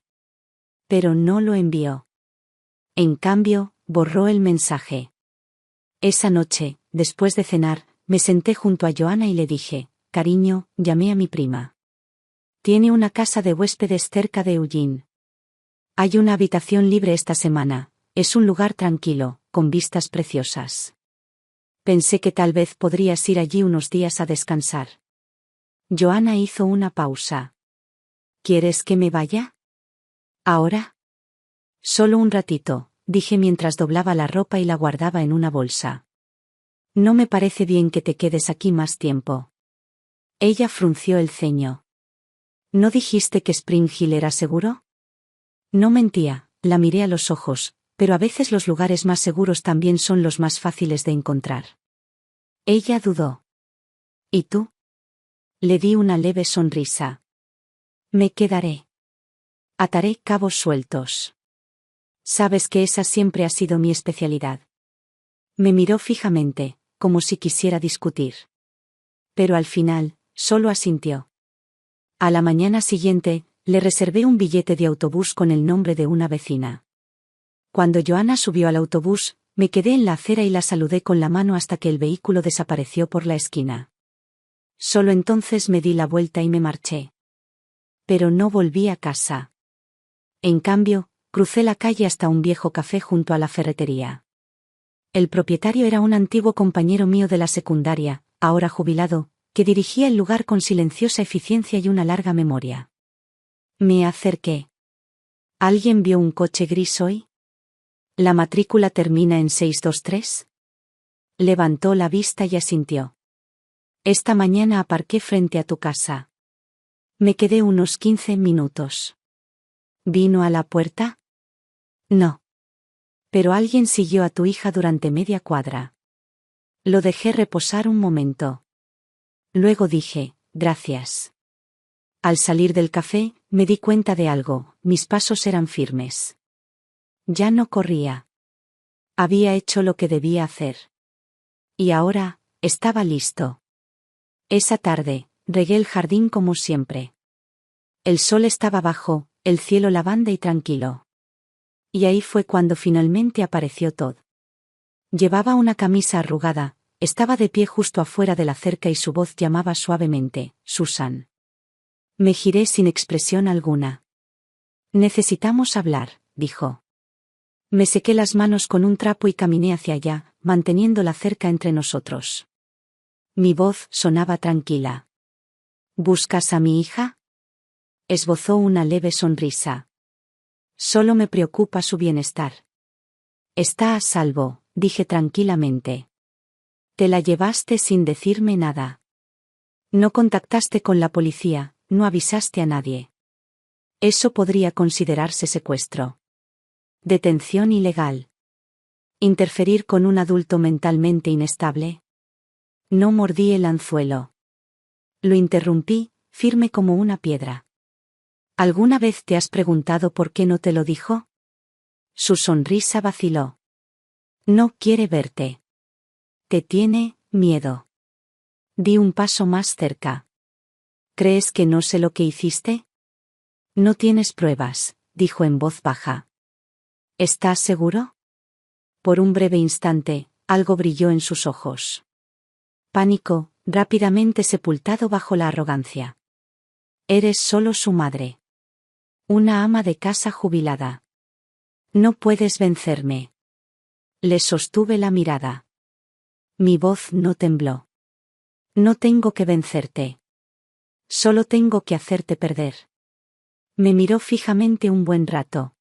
Pero no lo envió. En cambio, borró el mensaje. Esa noche, después de cenar, me senté junto a Joanna y le dije: cariño, llamé a mi prima. Tiene una casa de huéspedes cerca de Eugene. Hay una habitación libre esta semana, es un lugar tranquilo, con vistas preciosas. Pensé que tal vez podrías ir allí unos días a descansar. Joanna hizo una pausa. ¿Quieres que me vaya? ¿Ahora? Solo un ratito, dije mientras doblaba la ropa y la guardaba en una bolsa. No me parece bien que te quedes aquí más tiempo. Ella frunció el ceño. ¿No dijiste que Spring Hill era seguro? No mentía, la miré a los ojos, pero a veces los lugares más seguros también son los más fáciles de encontrar. Ella dudó. ¿Y tú? Le di una leve sonrisa. Me quedaré. Ataré cabos sueltos. Sabes que esa siempre ha sido mi especialidad. Me miró fijamente, como si quisiera discutir. Pero al final, solo asintió. A la mañana siguiente, le reservé un billete de autobús con el nombre de una vecina. Cuando Joanna subió al autobús, me quedé en la acera y la saludé con la mano hasta que el vehículo desapareció por la esquina. Solo entonces me di la vuelta y me marché. Pero no volví a casa. En cambio, crucé la calle hasta un viejo café junto a la ferretería. El propietario era un antiguo compañero mío de la secundaria, ahora jubilado, que dirigía el lugar con silenciosa eficiencia y una larga memoria. Me acerqué. ¿Alguien vio un coche gris hoy? ¿La matrícula termina en 623? Levantó la vista y asintió. Esta mañana aparqué frente a tu casa. Me quedé unos 15 minutos. ¿Vino a la puerta? No. Pero alguien siguió a tu hija durante media cuadra. Lo dejé reposar un momento. Luego dije: gracias. Al salir del café, me di cuenta de algo: mis pasos eran firmes. Ya no corría. Había hecho lo que debía hacer. Y ahora, estaba listo. Esa tarde, regué el jardín como siempre. El sol estaba bajo, el cielo lavanda y tranquilo. Y ahí fue cuando finalmente apareció Todd. Llevaba una camisa arrugada, estaba de pie justo afuera de la cerca y su voz llamaba suavemente: Susan. Me giré sin expresión alguna. Necesitamos hablar, dijo. Me sequé las manos con un trapo y caminé hacia allá, manteniendo la cerca entre nosotros. Mi voz sonaba tranquila. ¿Buscas a mi hija? Esbozó una leve sonrisa. Solo me preocupa su bienestar. Está a salvo, dije tranquilamente. Te la llevaste sin decirme nada. No contactaste con la policía, no avisaste a nadie. Eso podría considerarse secuestro. Detención ilegal. ¿Interferir con un adulto mentalmente inestable? No mordí el anzuelo. Lo interrumpí, firme como una piedra. ¿Alguna vez te has preguntado por qué no te lo dijo? Su sonrisa vaciló. No quiere verte. Te tiene miedo. Di un paso más cerca. ¿Crees que no sé lo que hiciste? No tienes pruebas, dijo en voz baja. ¿Estás seguro? Por un breve instante, algo brilló en sus ojos. Pánico, rápidamente sepultado bajo la arrogancia. Eres solo su madre. Una ama de casa jubilada. No puedes vencerme. Le sostuve la mirada. Mi voz no tembló. No tengo que vencerte. Solo tengo que hacerte perder. Me miró fijamente un buen rato.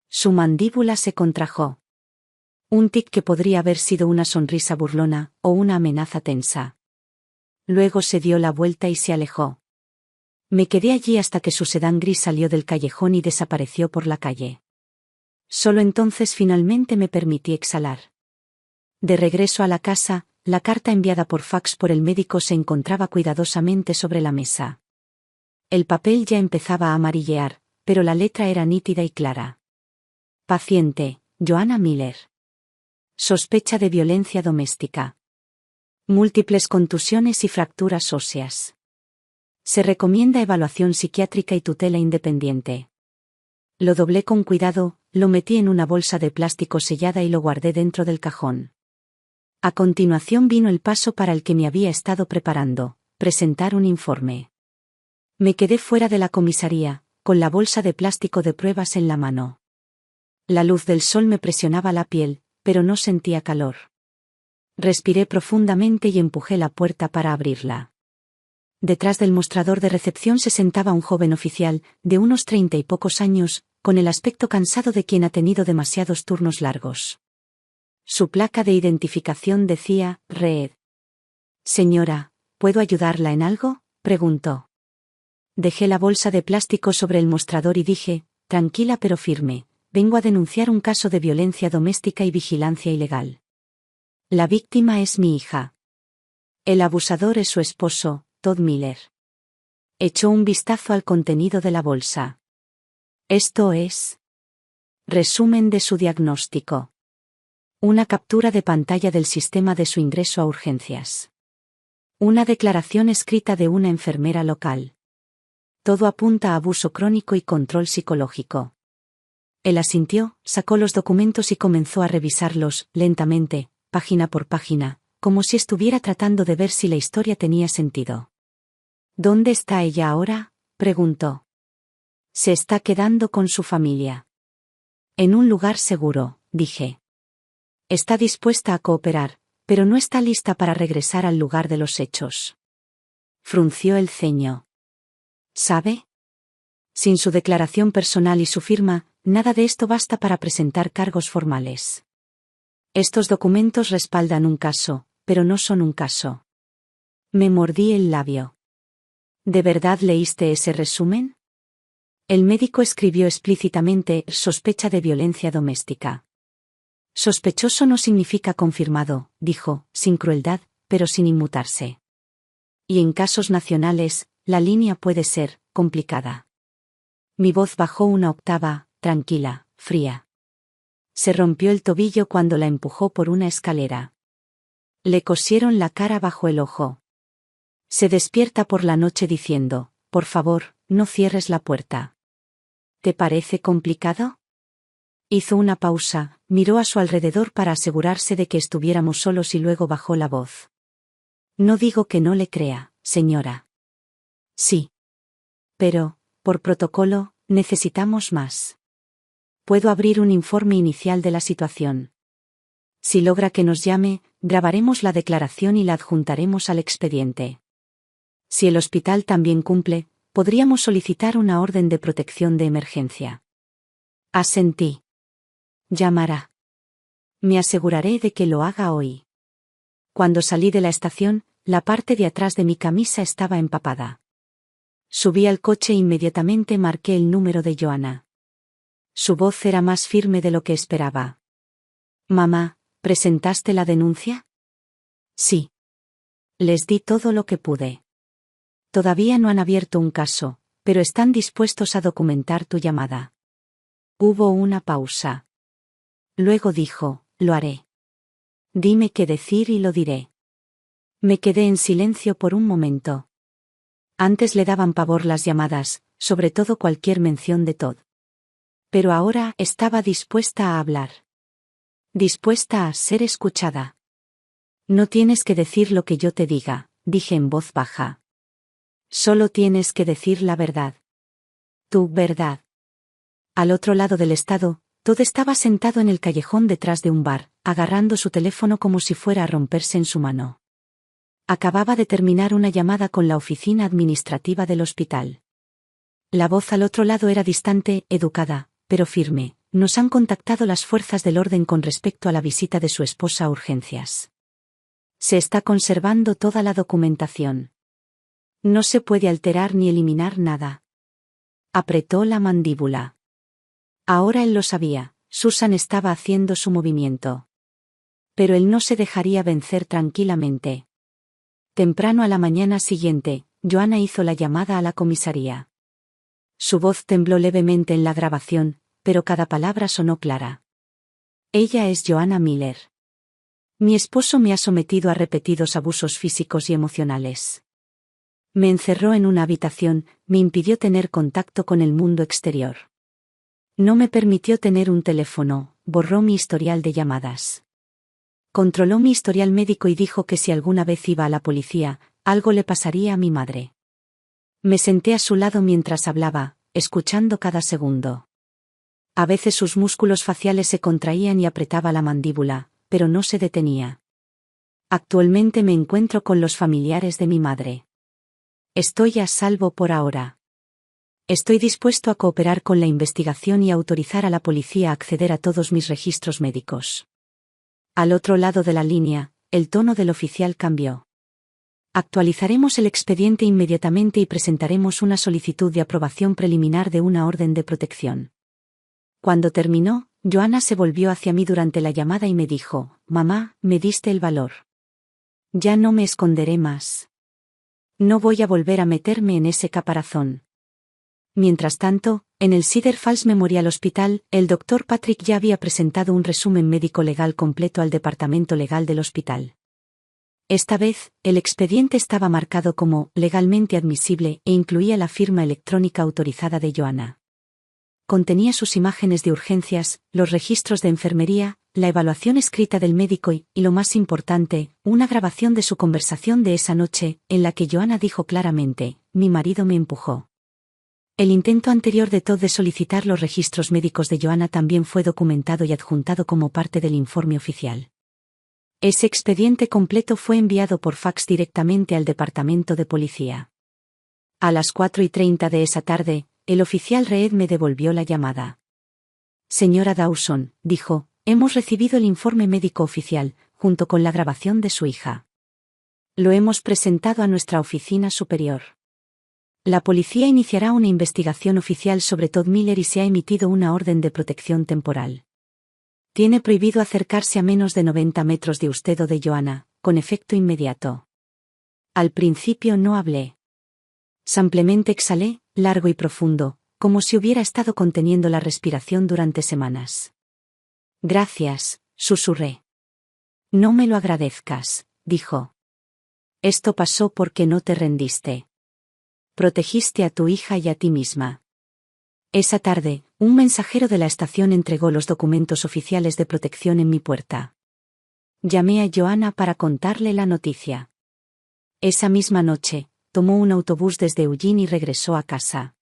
Su mandíbula se contrajo. Un tic que podría haber sido una sonrisa burlona, o una amenaza tensa. Luego se dio la vuelta y se alejó. Me quedé allí hasta que su sedán gris salió del callejón y desapareció por la calle. Solo entonces finalmente me permití exhalar. De regreso a la casa, la carta enviada por fax por el médico se encontraba cuidadosamente sobre la mesa. El papel ya empezaba a amarillear, pero la letra era nítida y clara. Paciente, Joanna Miller. Sospecha de violencia doméstica. Múltiples contusiones y fracturas óseas. Se recomienda evaluación psiquiátrica y tutela independiente. Lo doblé con cuidado, lo metí en una bolsa de plástico sellada y lo guardé dentro del cajón. A continuación vino el paso para el que me había estado preparando, presentar un informe. Me quedé fuera de la comisaría, con la bolsa de plástico de pruebas en la mano. La luz del sol me presionaba la piel, pero no sentía calor. Respiré profundamente y empujé la puerta para abrirla. Detrás del mostrador de recepción se sentaba un joven oficial, de unos 30 y pocos años, con el aspecto cansado de quien ha tenido demasiados turnos largos. Su placa de identificación decía, Reed. Señora, ¿puedo ayudarla en algo?, preguntó. Dejé la bolsa de plástico sobre el mostrador y dije, tranquila pero firme, vengo a denunciar un caso de violencia doméstica y vigilancia ilegal. La víctima es mi hija. El abusador es su esposo, Todd Miller. Echó un vistazo al contenido de la bolsa. Esto es. Resumen de su diagnóstico. Una captura de pantalla del sistema de su ingreso a urgencias. Una declaración escrita de una enfermera local. Todo apunta a abuso crónico y control psicológico. Él asintió, sacó los documentos y comenzó a revisarlos, lentamente, página por página, como si estuviera tratando de ver si la historia tenía sentido. ¿Dónde está ella ahora?, preguntó. Se está quedando con su familia. En un lugar seguro, dije. Está dispuesta a cooperar, pero no está lista para regresar al lugar de los hechos. Frunció el ceño. ¿Sabe? Sin su declaración personal y su firma, nada de esto basta para presentar cargos formales. Estos documentos respaldan un caso, pero no son un caso. Me mordí el labio. ¿De verdad leíste ese resumen? El médico escribió explícitamente, sospecha de violencia doméstica. Sospechoso no significa confirmado, dijo, sin crueldad, pero sin inmutarse. Y en casos nacionales, la línea puede ser complicada. Mi voz bajó una octava, tranquila, fría. Se rompió el tobillo cuando la empujó por una escalera. Le cosieron la cara bajo el ojo. Se despierta por la noche diciendo, por favor, no cierres la puerta. ¿Te parece complicado? Hizo una pausa, miró a su alrededor para asegurarse de que estuviéramos solos y luego bajó la voz. No digo que no le crea, señora. Sí. Pero, por protocolo, necesitamos más. Puedo abrir un informe inicial de la situación. Si logra que nos llame, grabaremos la declaración y la adjuntaremos al expediente. Si el hospital también cumple, podríamos solicitar una orden de protección de emergencia. Asentí. Llamará. Me aseguraré de que lo haga hoy. Cuando salí de la estación, la parte de atrás de mi camisa estaba empapada. Subí al coche e inmediatamente marqué el número de Joanna. Su voz era más firme de lo que esperaba. Mamá, ¿presentaste la denuncia? Sí. Les di todo lo que pude. Todavía no han abierto un caso, pero están dispuestos a documentar tu llamada. Hubo una pausa. Luego dijo, lo haré. Dime qué decir y lo diré. Me quedé en silencio por un momento. Antes le daban pavor las llamadas, sobre todo cualquier mención de Todd. Pero ahora estaba dispuesta a hablar. Dispuesta a ser escuchada. No tienes que decir lo que yo te diga, dije en voz baja. Solo tienes que decir la verdad. Tu verdad. Al otro lado del estado, Todd estaba sentado en el callejón detrás de un bar, agarrando su teléfono como si fuera a romperse en su mano. Acababa de terminar una llamada con la oficina administrativa del hospital. La voz al otro lado era distante, educada, pero firme. Nos han contactado las fuerzas del orden con respecto a la visita de su esposa a urgencias. Se está conservando toda la documentación. No se puede alterar ni eliminar nada. Apretó la mandíbula. Ahora él lo sabía, Susan estaba haciendo su movimiento. Pero él no se dejaría vencer tranquilamente. Temprano a la mañana siguiente, Joanna hizo la llamada a la comisaría. Su voz tembló levemente en la grabación, pero cada palabra sonó clara. Ella es Joanna Miller. Mi esposo me ha sometido a repetidos abusos físicos y emocionales. Me encerró en una habitación, me impidió tener contacto con el mundo exterior. No me permitió tener un teléfono, borró mi historial de llamadas. Controló mi historial médico y dijo que si alguna vez iba a la policía, algo le pasaría a mi madre. Me senté a su lado mientras hablaba, escuchando cada segundo. A veces sus músculos faciales se contraían y apretaba la mandíbula, pero no se detenía. Actualmente me encuentro con los familiares de mi madre. Estoy a salvo por ahora. Estoy dispuesto a cooperar con la investigación y autorizar a la policía a acceder a todos mis registros médicos. Al otro lado de la línea, el tono del oficial cambió. Actualizaremos el expediente inmediatamente y presentaremos una solicitud de aprobación preliminar de una orden de protección. Cuando terminó, Joanna se volvió hacia mí durante la llamada y me dijo: «Mamá, me diste el valor. Ya no me esconderé más. No voy a volver a meterme en ese caparazón». Mientras tanto, en el Cedar Falls Memorial Hospital, el Dr. Patrick ya había presentado un resumen médico legal completo al departamento legal del hospital. Esta vez, el expediente estaba marcado como legalmente admisible e incluía la firma electrónica autorizada de Joanna. Contenía sus imágenes de urgencias, los registros de enfermería, la evaluación escrita del médico y, lo más importante, una grabación de su conversación de esa noche, en la que Joanna dijo claramente: «Mi marido me empujó». El intento anterior de Todd de solicitar los registros médicos de Joanna también fue documentado y adjuntado como parte del informe oficial. Ese expediente completo fue enviado por fax directamente al departamento de policía. A las 4:30 de esa tarde, el oficial Reed me devolvió la llamada. «Señora Dawson», dijo, «hemos recibido el informe médico oficial, junto con la grabación de su hija. Lo hemos presentado a nuestra oficina superior. La policía iniciará una investigación oficial sobre Todd Miller y se ha emitido una orden de protección temporal. Tiene prohibido acercarse a menos de 90 metros de usted o de Joanna, con efecto inmediato». Al principio no hablé. Simplemente exhalé, largo y profundo, como si hubiera estado conteniendo la respiración durante semanas. «Gracias», susurré. «No me lo agradezcas», dijo. «Esto pasó porque no te rendiste. Protegiste a tu hija y a ti misma». Esa tarde, un mensajero de la estación entregó los documentos oficiales de protección en mi puerta. Llamé a Joanna para contarle la noticia. Esa misma noche, tomó un autobús desde Eugene y regresó a casa.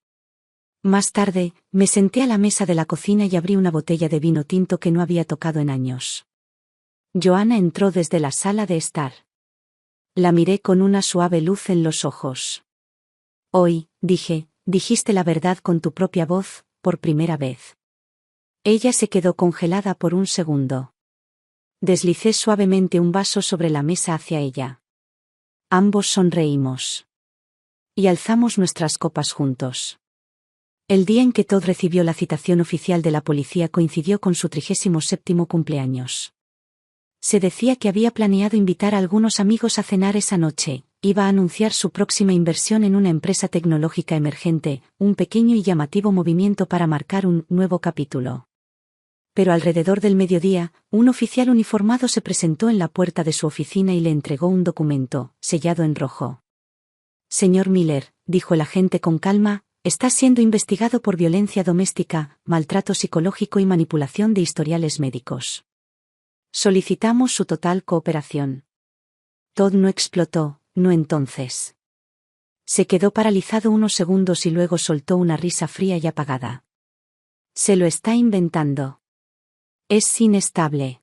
Más tarde, me senté a la mesa de la cocina y abrí una botella de vino tinto que no había tocado en años. Joanna entró desde la sala de estar. La miré con una suave luz en los ojos. «Hoy», dije, «dijiste la verdad con tu propia voz, por primera vez». Ella se quedó congelada por un segundo. Deslicé suavemente un vaso sobre la mesa hacia ella. Ambos sonreímos. Y alzamos nuestras copas juntos. El día en que Todd recibió la citación oficial de la policía coincidió con su 37º cumpleaños. Se decía que había planeado invitar a algunos amigos a cenar esa noche. Iba a anunciar su próxima inversión en una empresa tecnológica emergente, un pequeño y llamativo movimiento para marcar un nuevo capítulo. Pero alrededor del mediodía, un oficial uniformado se presentó en la puerta de su oficina y le entregó un documento, sellado en rojo. Señor Miller, dijo el agente con calma, está siendo investigado por violencia doméstica, maltrato psicológico y manipulación de historiales médicos. Solicitamos su total cooperación. Todd no explotó, no entonces. Se quedó paralizado unos segundos y luego soltó una risa fría y apagada. Se lo está inventando. Es inestable.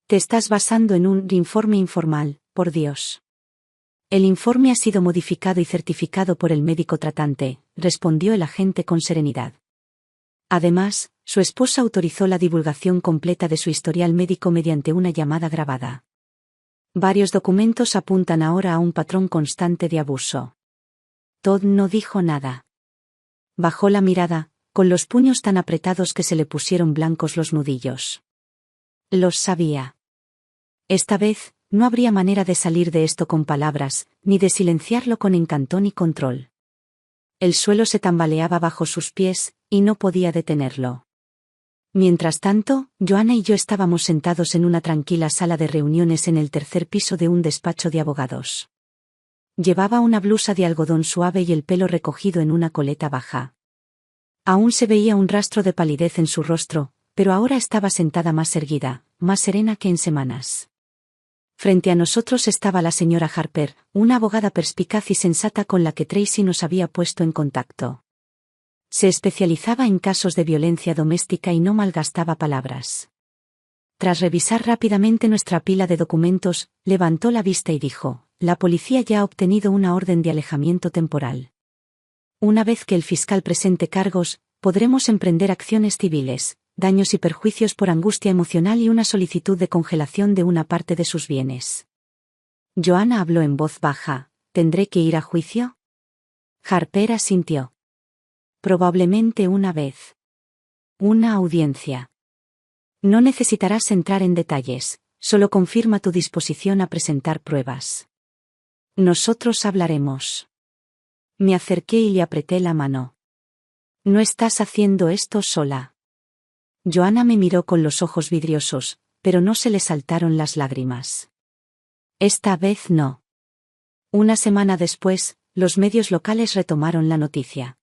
Te estás basando en un informe informal, por Dios. El informe ha sido modificado y certificado por el médico tratante, respondió el agente con serenidad. Además, su esposa autorizó la divulgación completa de su historial médico mediante una llamada grabada. Varios documentos apuntan ahora a un patrón constante de abuso. Todd no dijo nada. Bajó la mirada, con los puños tan apretados que se le pusieron blancos los nudillos. Los sabía. Esta vez, no habría manera de salir de esto con palabras, ni de silenciarlo con encantón y control. El suelo se tambaleaba bajo sus pies, y no podía detenerlo. Mientras tanto, Joanna y yo estábamos sentados en una tranquila sala de reuniones en el tercer piso de un despacho de abogados. Llevaba una blusa de algodón suave y el pelo recogido en una coleta baja. Aún se veía un rastro de palidez en su rostro, pero ahora estaba sentada más erguida, más serena que en semanas. Frente a nosotros estaba la señora Harper, una abogada perspicaz y sensata con la que Tracy nos había puesto en contacto. Se especializaba en casos de violencia doméstica y no malgastaba palabras. Tras revisar rápidamente nuestra pila de documentos, levantó la vista y dijo: la policía ya ha obtenido una orden de alejamiento temporal. Una vez que el fiscal presente cargos, podremos emprender acciones civiles, daños y perjuicios por angustia emocional y una solicitud de congelación de una parte de sus bienes. Joanna habló en voz baja: ¿tendré que ir a juicio? Harper asintió. Probablemente una vez. Una audiencia. No necesitarás entrar en detalles, solo confirma tu disposición a presentar pruebas. Nosotros hablaremos. Me acerqué y le apreté la mano. No estás haciendo esto sola. Joanna me miró con los ojos vidriosos, pero no se le saltaron las lágrimas. Esta vez no. Una semana después, los medios locales retomaron la noticia.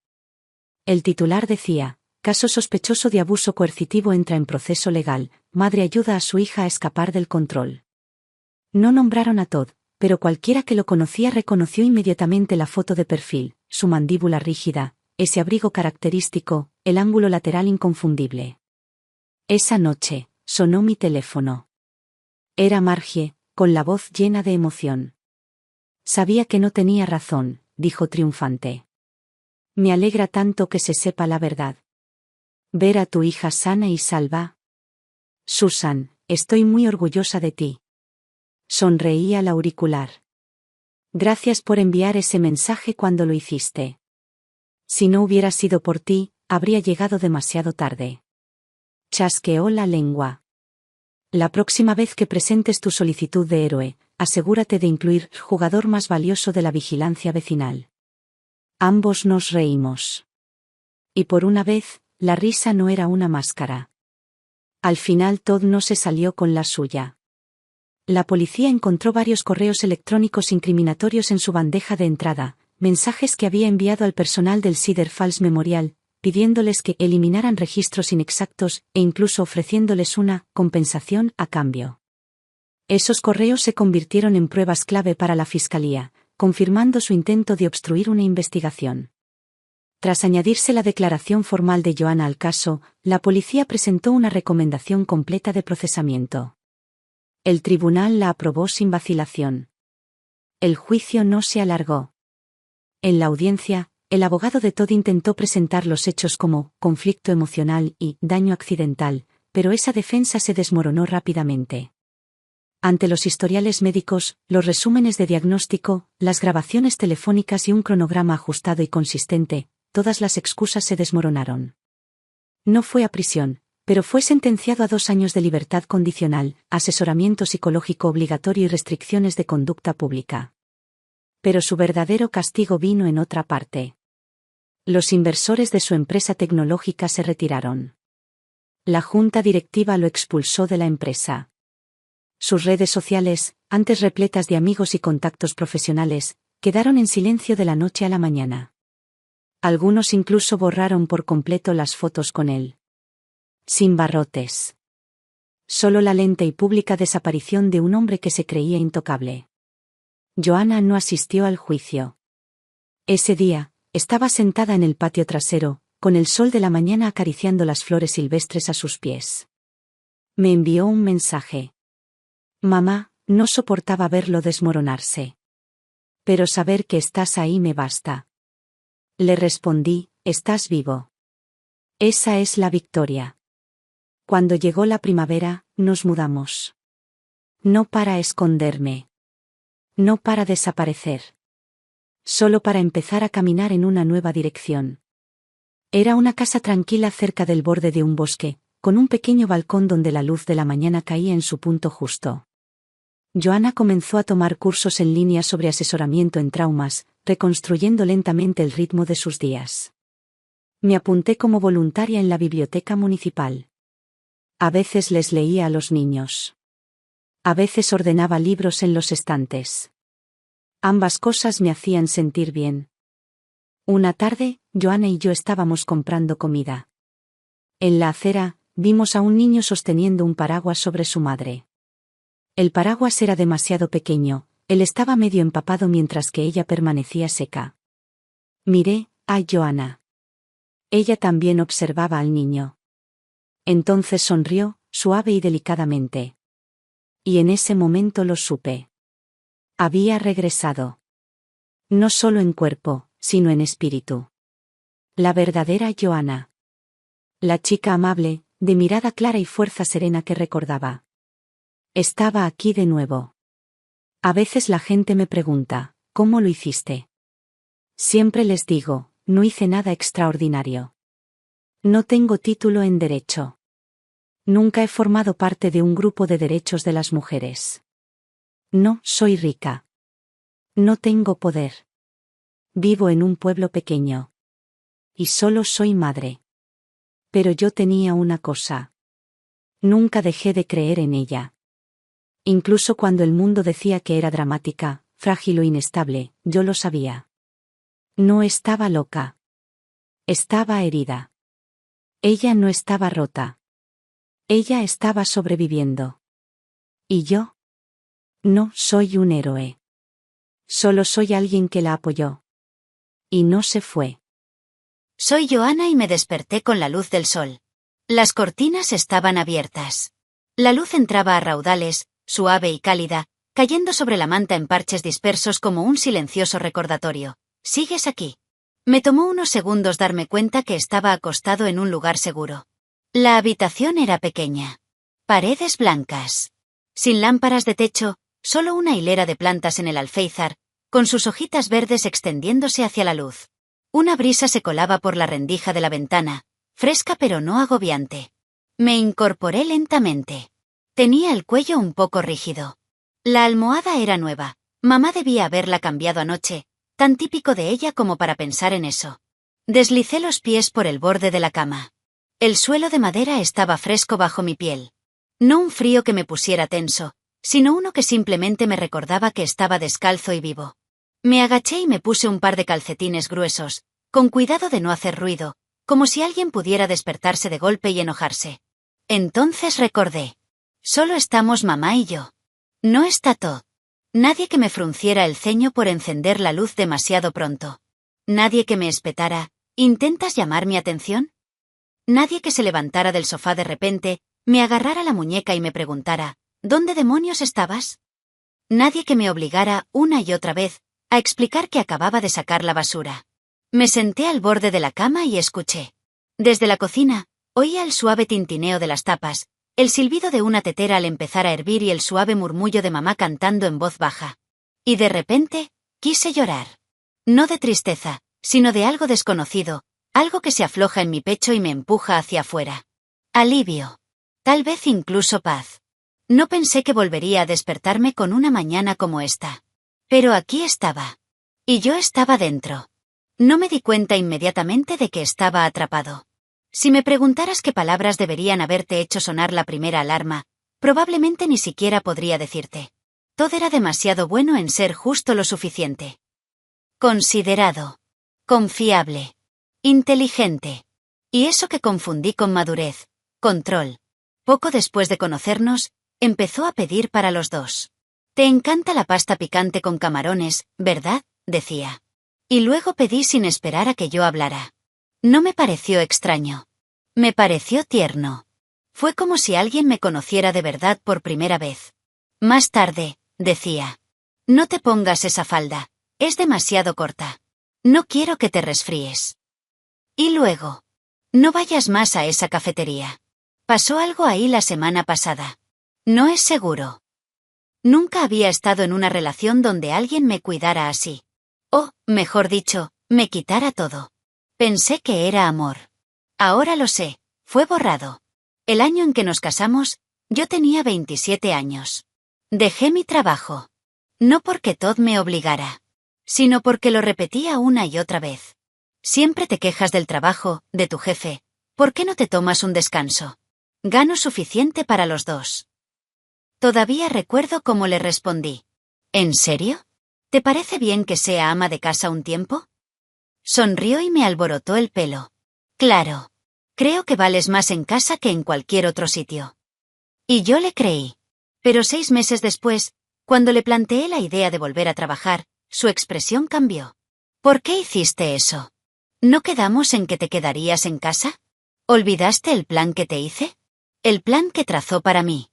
El titular decía: caso sospechoso de abuso coercitivo entra en proceso legal, madre ayuda a su hija a escapar del control. No nombraron a Todd, pero cualquiera que lo conocía reconoció inmediatamente la foto de perfil, su mandíbula rígida, ese abrigo característico, el ángulo lateral inconfundible. Esa noche, sonó mi teléfono. Era Margie, con la voz llena de emoción. Sabía que no tenía razón, dijo triunfante. Me alegra tanto que se sepa la verdad. Ver a tu hija sana y salva. Susan, estoy muy orgullosa de ti. Sonreí al auricular. Gracias por enviar ese mensaje cuando lo hiciste. Si no hubiera sido por ti, habría llegado demasiado tarde. Chasqueó la lengua. La próxima vez que presentes tu solicitud de héroe, asegúrate de incluir jugador más valioso de la vigilancia vecinal. Ambos nos reímos. Y por una vez, la risa no era una máscara. Al final Todd no se salió con la suya. La policía encontró varios correos electrónicos incriminatorios en su bandeja de entrada, mensajes que había enviado al personal del Cedar Falls Memorial, pidiéndoles que eliminaran registros inexactos e incluso ofreciéndoles una compensación a cambio. Esos correos se convirtieron en pruebas clave para la fiscalía, confirmando su intento de obstruir una investigación. Tras añadirse la declaración formal de Joanna al caso, la policía presentó una recomendación completa de procesamiento. El tribunal la aprobó sin vacilación. El juicio no se alargó. En la audiencia, el abogado de Todd intentó presentar los hechos como conflicto emocional y daño accidental, pero esa defensa se desmoronó rápidamente. Ante los historiales médicos, los resúmenes de diagnóstico, las grabaciones telefónicas y un cronograma ajustado y consistente, todas las excusas se desmoronaron. No fue a prisión, pero fue sentenciado a 2 años de libertad condicional, asesoramiento psicológico obligatorio y restricciones de conducta pública. Pero su verdadero castigo vino en otra parte. Los inversores de su empresa tecnológica se retiraron. La junta directiva lo expulsó de la empresa. Sus redes sociales, antes repletas de amigos y contactos profesionales, Quedaron en silencio de la noche a la mañana. Algunos incluso borraron por completo las fotos con él. Sin barrotes. Solo la lenta y pública desaparición de un hombre que se creía intocable. Joanna no asistió al juicio. Ese día, estaba sentada en el patio trasero, con el sol de la mañana acariciando las flores silvestres a sus pies. Me envió un mensaje. Mamá, no soportaba verlo desmoronarse. Pero saber que estás ahí me basta. Le respondí, estás vivo. Esa es la victoria. Cuando llegó la primavera, nos mudamos. No para esconderme. No para desaparecer. Solo para empezar a caminar en una nueva dirección. Era una casa tranquila cerca del borde de un bosque, con un pequeño balcón donde la luz de la mañana caía en su punto justo. Joanna comenzó a tomar cursos en línea sobre asesoramiento en traumas, reconstruyendo lentamente el ritmo de sus días. Me apunté como voluntaria en la biblioteca municipal. A veces les leía a los niños. A veces ordenaba libros en los estantes. Ambas cosas me hacían sentir bien. Una tarde, Joanna y yo estábamos comprando comida. En la acera, vimos a un niño sosteniendo un paraguas sobre su madre. El paraguas era demasiado pequeño, él estaba medio empapado mientras que ella permanecía seca. Miré a Joanna. Ella también observaba al niño. Entonces sonrió, suave y delicadamente. Y en ese momento lo supe. Había regresado. No solo en cuerpo, sino en espíritu. La verdadera Joanna. La chica amable, de mirada clara y fuerza serena que recordaba. Estaba aquí de nuevo. A veces la gente me pregunta, ¿cómo lo hiciste? Siempre les digo, no hice nada extraordinario. No tengo título en derecho. Nunca he formado parte de un grupo de derechos de las mujeres. No soy rica. No tengo poder. Vivo en un pueblo pequeño. Y solo soy madre. Pero yo tenía una cosa. Nunca dejé de creer en ella. Incluso cuando el mundo decía que era dramática, frágil o inestable, yo lo sabía. No estaba loca. Estaba herida. Ella no estaba rota. Ella estaba sobreviviendo. ¿Y yo? No soy un héroe. Solo soy alguien que la apoyó. Y no se fue. Soy Joanna y me desperté con la luz del sol. Las cortinas estaban abiertas. La luz entraba a raudales, suave y cálida, cayendo sobre la manta en parches dispersos como un silencioso recordatorio. ¿Sigues aquí? Me tomó unos segundos darme cuenta que estaba acostado en un lugar seguro. La habitación era pequeña. Paredes blancas. Sin lámparas de techo, solo una hilera de plantas en el alféizar, con sus hojitas verdes extendiéndose hacia la luz. Una brisa se colaba por la rendija de la ventana, fresca pero no agobiante. Me incorporé lentamente. Tenía el cuello un poco rígido. La almohada era nueva. Mamá debía haberla cambiado anoche, tan típico de ella como para pensar en eso. Deslicé los pies por el borde de la cama. El suelo de madera estaba fresco bajo mi piel. No un frío que me pusiera tenso, sino uno que simplemente me recordaba que estaba descalzo y vivo. Me agaché y me puse un par de calcetines gruesos, con cuidado de no hacer ruido, como si alguien pudiera despertarse de golpe y enojarse. Entonces recordé. Solo estamos mamá y yo. No está Todd. Nadie que me frunciera el ceño por encender la luz demasiado pronto. Nadie que me espetara, ¿intentas llamar mi atención? Nadie que se levantara del sofá de repente, me agarrara la muñeca y me preguntara, ¿dónde demonios estabas? Nadie que me obligara, una y otra vez, a explicar que acababa de sacar la basura. Me senté al borde de la cama y escuché. Desde la cocina, oía el suave tintineo de las tapas, el silbido de una tetera al empezar a hervir y el suave murmullo de mamá cantando en voz baja. Y de repente, quise llorar. No de tristeza, sino de algo desconocido, algo que se afloja en mi pecho y me empuja hacia afuera. Alivio. Tal vez incluso paz. No pensé que volvería a despertarme con una mañana como esta. Pero aquí estaba. Y yo estaba dentro. No me di cuenta inmediatamente de que estaba atrapado. Si me preguntaras qué palabras deberían haberte hecho sonar la primera alarma, probablemente ni siquiera podría decirte. Todo era demasiado bueno en ser justo lo suficiente. considerado, confiable, inteligente. Y eso que confundí con madurez, control. Poco después de conocernos, empezó a pedir para los dos. «Te encanta la pasta picante con camarones, ¿verdad?», decía. Y luego pedí sin esperar a que yo hablara. No me pareció extraño. Me pareció tierno. Fue como si alguien me conociera de verdad por primera vez. Más tarde, decía. «No te pongas esa falda, es demasiado corta. No quiero que te resfríes». Y luego. «No vayas más a esa cafetería. Pasó algo ahí la semana pasada. No es seguro». Nunca había estado en una relación donde alguien me cuidara así. O, mejor dicho, me quitara todo. Pensé que era amor. Ahora lo sé, fue borrado. El año en que nos casamos, yo tenía 27 años. Dejé mi trabajo. No porque Todd me obligara, sino porque lo repetía una y otra vez. Siempre te quejas del trabajo, de tu jefe. ¿Por qué no te tomas un descanso? Gano suficiente para los dos. Todavía recuerdo cómo le respondí. ¿En serio? ¿Te parece bien que sea ama de casa un tiempo? Sonrió y me alborotó el pelo. Claro. Creo que vales más en casa que en cualquier otro sitio. Y yo le creí. Pero 6 meses después, cuando le planteé la idea de volver a trabajar, su expresión cambió. ¿Por qué hiciste eso? ¿No quedamos en que te quedarías en casa? ¿Olvidaste el plan que te hice? El plan que trazó para mí.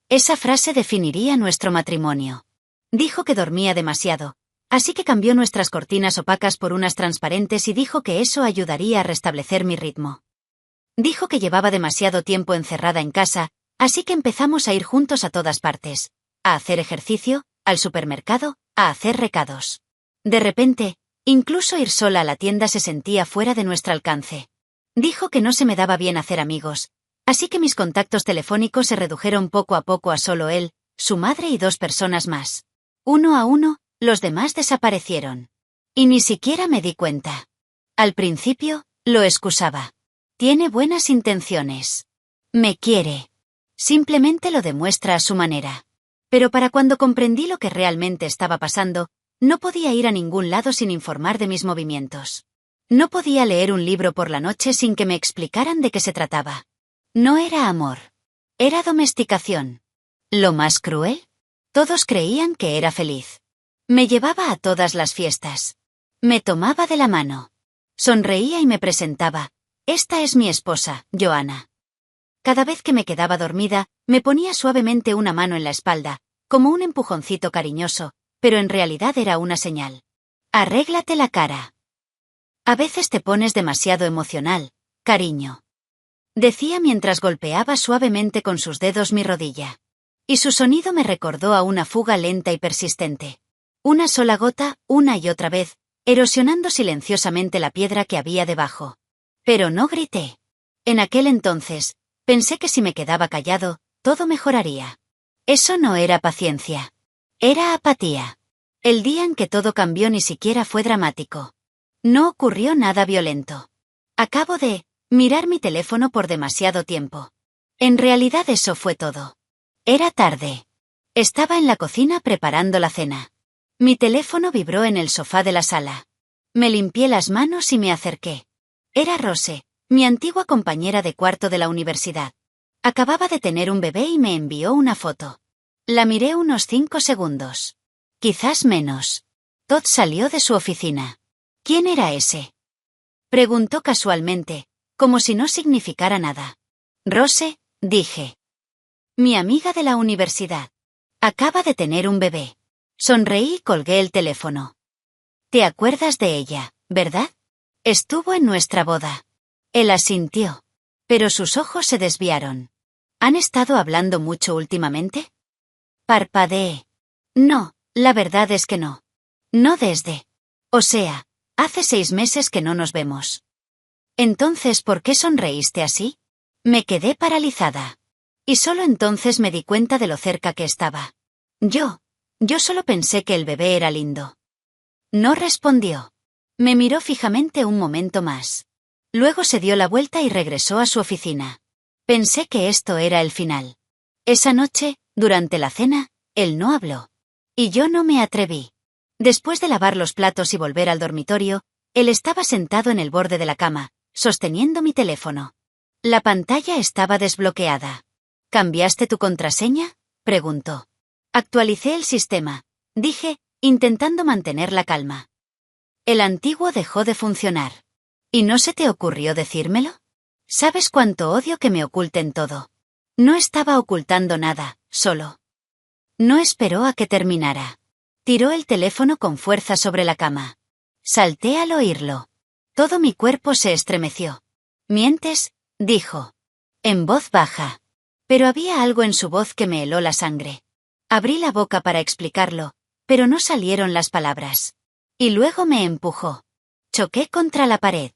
Esa frase definiría nuestro matrimonio. Dijo que dormía demasiado, así que cambió nuestras cortinas opacas por unas transparentes y dijo que eso ayudaría a restablecer mi ritmo. Dijo que llevaba demasiado tiempo encerrada en casa, así que empezamos a ir juntos a todas partes, a hacer ejercicio, al supermercado, a hacer recados. De repente, incluso ir sola a la tienda se sentía fuera de nuestro alcance. Dijo que no se me daba bien hacer amigos, así que mis contactos telefónicos se redujeron poco a poco a solo él, su madre y 2 personas más. Uno a uno, los demás desaparecieron. Y ni siquiera me di cuenta. Al principio, lo excusaba. Tiene buenas intenciones. Me quiere. Simplemente lo demuestra a su manera. Pero para cuando comprendí lo que realmente estaba pasando, no podía ir a ningún lado sin informar de mis movimientos. No podía leer un libro por la noche sin que me explicaran de qué se trataba. No era amor. Era domesticación. ¿Lo más cruel? Todos creían que era feliz. Me llevaba a todas las fiestas. Me tomaba de la mano. Sonreía y me presentaba. Esta es mi esposa, Joanna. Cada vez que me quedaba dormida, me ponía suavemente una mano en la espalda, como un empujoncito cariñoso, pero en realidad era una señal. Arréglate la cara. A veces te pones demasiado emocional, cariño. Decía mientras golpeaba suavemente con sus dedos mi rodilla. Y su sonido me recordó a una fuga lenta y persistente. Una sola gota, una y otra vez, erosionando silenciosamente la piedra que había debajo. Pero no grité. En aquel entonces, pensé que si me quedaba callado, todo mejoraría. Eso no era paciencia. Era apatía. El día en que todo cambió ni siquiera fue dramático. No ocurrió nada violento. Acabo de mirar mi teléfono por demasiado tiempo. En realidad eso fue todo. Era tarde. Estaba en la cocina preparando la cena. Mi teléfono vibró en el sofá de la sala. Me limpié las manos y me acerqué. Era Rose, mi antigua compañera de cuarto de la universidad. Acababa de tener un bebé y me envió una foto. La miré unos 5 segundos. Quizás menos. Todd salió de su oficina. ¿Quién era ese? Preguntó casualmente, como si no significara nada. Rose, dije. Mi amiga de la universidad. Acaba de tener un bebé. Sonreí y colgué el teléfono. ¿Te acuerdas de ella, verdad? Estuvo en nuestra boda. Él asintió. Pero sus ojos se desviaron. ¿Han estado hablando mucho últimamente? Parpadeé. No, la verdad es que no. No desde. O sea, hace 6 meses que no nos vemos. Entonces, ¿por qué sonreíste así? Me quedé paralizada. Y solo entonces me di cuenta de lo cerca que estaba. Yo solo pensé que el bebé era lindo. No respondió. Me miró fijamente un momento más. Luego se dio la vuelta y regresó a su oficina. Pensé que esto era el final. Esa noche, durante la cena, él no habló. Y yo no me atreví. Después de lavar los platos y volver al dormitorio, él estaba sentado en el borde de la cama, sosteniendo mi teléfono. La pantalla estaba desbloqueada. ¿Cambiaste tu contraseña?, preguntó. Actualicé el sistema, dije, intentando mantener la calma. El antiguo dejó de funcionar. ¿Y no se te ocurrió decírmelo? ¿Sabes cuánto odio que me oculten todo? No estaba ocultando nada, solo. No esperó a que terminara. Tiró el teléfono con fuerza sobre la cama. Salté al oírlo. Todo mi cuerpo se estremeció. «¿Mientes?», dijo. En voz baja. Pero había algo en su voz que me heló la sangre. Abrí la boca para explicarlo, pero no salieron las palabras. Y luego me empujó. Choqué contra la pared.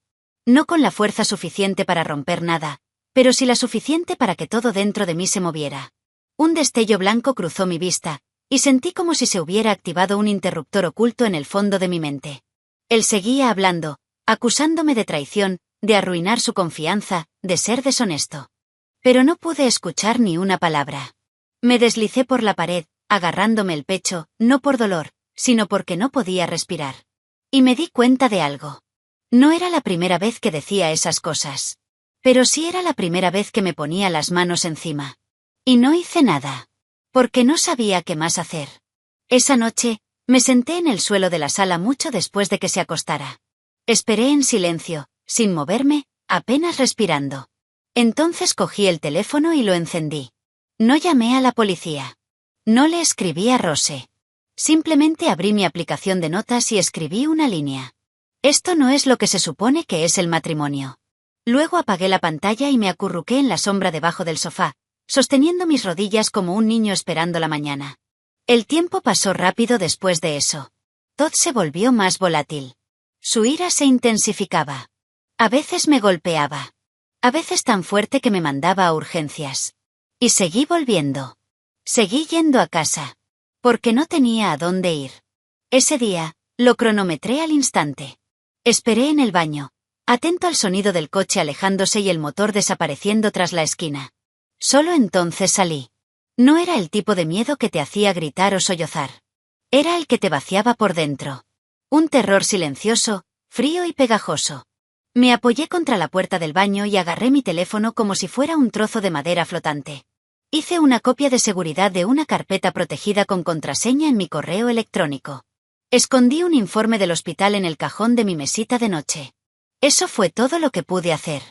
No con la fuerza suficiente para romper nada, pero sí la suficiente para que todo dentro de mí se moviera. Un destello blanco cruzó mi vista, y sentí como si se hubiera activado un interruptor oculto en el fondo de mi mente. Él seguía hablando, acusándome de traición, de arruinar su confianza, de ser deshonesto. Pero no pude escuchar ni una palabra. Me deslicé por la pared, agarrándome el pecho, no por dolor, sino porque no podía respirar. Y me di cuenta de algo. No era la primera vez que decía esas cosas. Pero sí era la primera vez que me ponía las manos encima. Y no hice nada. Porque no sabía qué más hacer. Esa noche, me senté en el suelo de la sala mucho después de que se acostara. Esperé en silencio, sin moverme, apenas respirando. Entonces cogí el teléfono y lo encendí. No llamé a la policía. No le escribí a Rose. Simplemente abrí mi aplicación de notas y escribí una línea. Esto no es lo que se supone que es el matrimonio. Luego apagué la pantalla y me acurruqué en la sombra debajo del sofá, sosteniendo mis rodillas como un niño esperando la mañana. El tiempo pasó rápido después de eso. Todd se volvió más volátil. Su ira se intensificaba. A veces me golpeaba. A veces tan fuerte que me mandaba a urgencias. Y seguí volviendo. Seguí yendo a casa. Porque no tenía a dónde ir. Ese día, lo cronometré al instante. Esperé en el baño, atento al sonido del coche alejándose y el motor desapareciendo tras la esquina. Solo entonces salí. No era el tipo de miedo que te hacía gritar o sollozar. Era el que te vaciaba por dentro. Un terror silencioso, frío y pegajoso. Me apoyé contra la puerta del baño y agarré mi teléfono como si fuera un trozo de madera flotante. Hice una copia de seguridad de una carpeta protegida con contraseña en mi correo electrónico. Escondí un informe del hospital en el cajón de mi mesita de noche. Eso fue todo lo que pude hacer.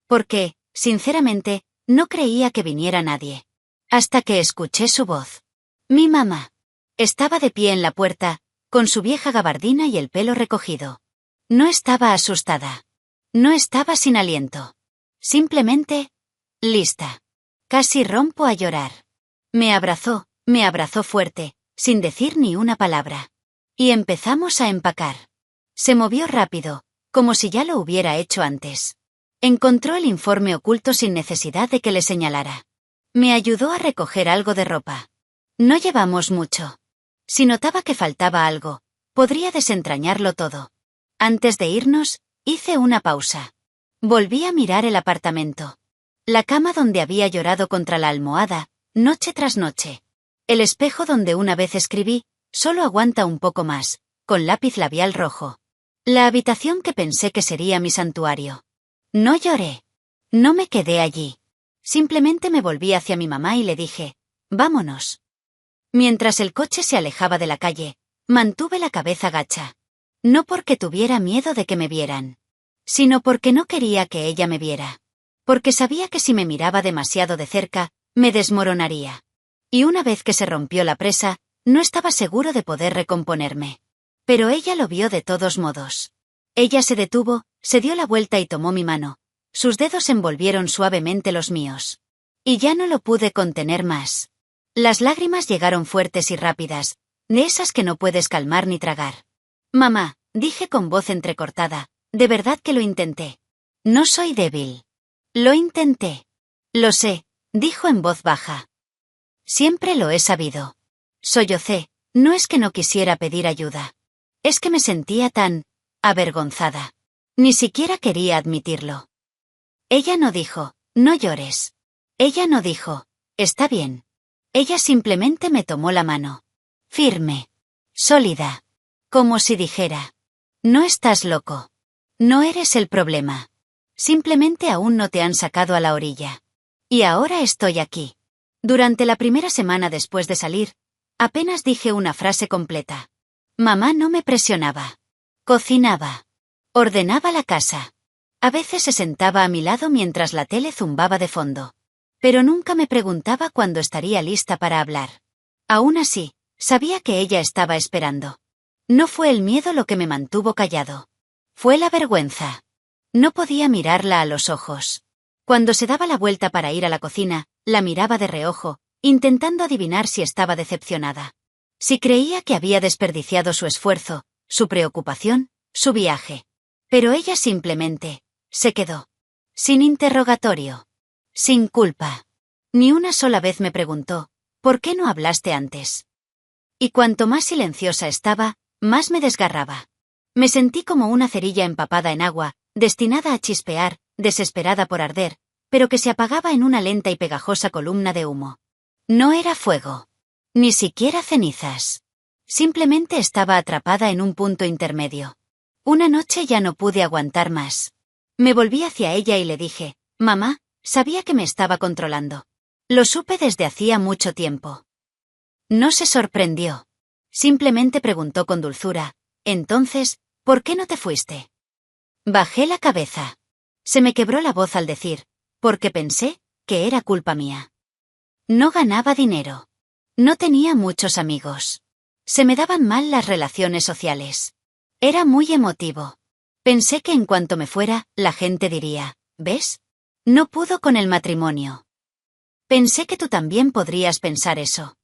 Porque, sinceramente, no creía que viniera nadie. Hasta que escuché su voz. Mi mamá. Estaba de pie en la puerta, con su vieja gabardina y el pelo recogido. No estaba asustada. No estaba sin aliento. Simplemente, lista. Casi rompo a llorar. Me abrazó fuerte, sin decir ni una palabra. Y empezamos a empacar. Se movió rápido, como si ya lo hubiera hecho antes. Encontró el informe oculto sin necesidad de que le señalara. Me ayudó a recoger algo de ropa. No llevamos mucho. Si notaba que faltaba algo, podría desentrañarlo todo. Antes de irnos, hice una pausa. Volví a mirar el apartamento. La cama donde había llorado contra la almohada, noche tras noche. El espejo donde una vez escribí, solo aguanta un poco más, con lápiz labial rojo. La habitación que pensé que sería mi santuario. No lloré. No me quedé allí. Simplemente me volví hacia mi mamá y le dije, vámonos. Mientras el coche se alejaba de la calle, mantuve la cabeza gacha. No porque tuviera miedo de que me vieran, sino porque no quería que ella me viera. Porque sabía que si me miraba demasiado de cerca, me desmoronaría. Y una vez que se rompió la presa, no estaba seguro de poder recomponerme. Pero ella lo vio de todos modos. Ella se detuvo, se dio la vuelta y tomó mi mano. Sus dedos envolvieron suavemente los míos. Y ya no lo pude contener más. Las lágrimas llegaron fuertes y rápidas, de esas que no puedes calmar ni tragar. Mamá, dije con voz entrecortada, de verdad que lo intenté. No soy débil. Lo intenté. Lo sé, dijo en voz baja. Siempre lo he sabido. Sollocé, no es que no quisiera pedir ayuda. Es que me sentía tan avergonzada. Ni siquiera quería admitirlo. Ella no dijo, no llores. Ella no dijo, está bien. Ella simplemente me tomó la mano. Firme. Sólida. Como si dijera: no estás loco. No eres el problema. Simplemente aún no te han sacado a la orilla. Y ahora estoy aquí. Durante la primera semana después de salir, apenas dije una frase completa. Mamá no me presionaba. Cocinaba. Ordenaba la casa. A veces se sentaba a mi lado mientras la tele zumbaba de fondo. Pero nunca me preguntaba cuándo estaría lista para hablar. Aún así, sabía que ella estaba esperando. No fue el miedo lo que me mantuvo callado. Fue la vergüenza. No podía mirarla a los ojos. Cuando se daba la vuelta para ir a la cocina, la miraba de reojo, intentando adivinar si estaba decepcionada. Si creía que había desperdiciado su esfuerzo, su preocupación, su viaje. Pero ella simplemente se quedó. Sin interrogatorio. Sin culpa. Ni una sola vez me preguntó: ¿por qué no hablaste antes? Y cuanto más silenciosa estaba, más me desgarraba. Me sentí como una cerilla empapada en agua, destinada a chispear, desesperada por arder, pero que se apagaba en una lenta y pegajosa columna de humo. No era fuego. Ni siquiera cenizas. Simplemente estaba atrapada en un punto intermedio. Una noche ya no pude aguantar más. Me volví hacia ella y le dije: mamá, sabía que me estaba controlando. Lo supe desde hacía mucho tiempo. No se sorprendió. Simplemente preguntó con dulzura: entonces, ¿por qué no te fuiste? Bajé la cabeza. Se me quebró la voz al decir: porque pensé que era culpa mía. No ganaba dinero. No tenía muchos amigos. Se me daban mal las relaciones sociales. Era muy emotivo. Pensé que en cuanto me fuera, la gente diría: ¿ves? No pudo con el matrimonio. Pensé que tú también podrías pensar eso.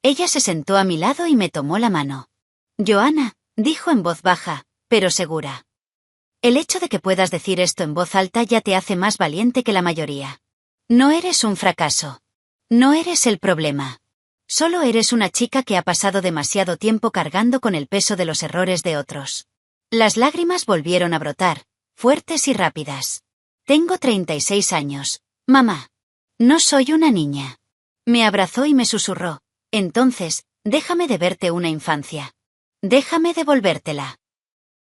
Ella se sentó a mi lado y me tomó la mano. Johanna, dijo en voz baja, pero segura. El hecho de que puedas decir esto en voz alta ya te hace más valiente que la mayoría. No eres un fracaso. No eres el problema. Solo eres una chica que ha pasado demasiado tiempo cargando con el peso de los errores de otros. Las lágrimas volvieron a brotar, fuertes y rápidas. Tengo 36 años, mamá. No soy una niña. Me abrazó y me susurró: entonces, déjame deberte una infancia. Déjame devolvértela.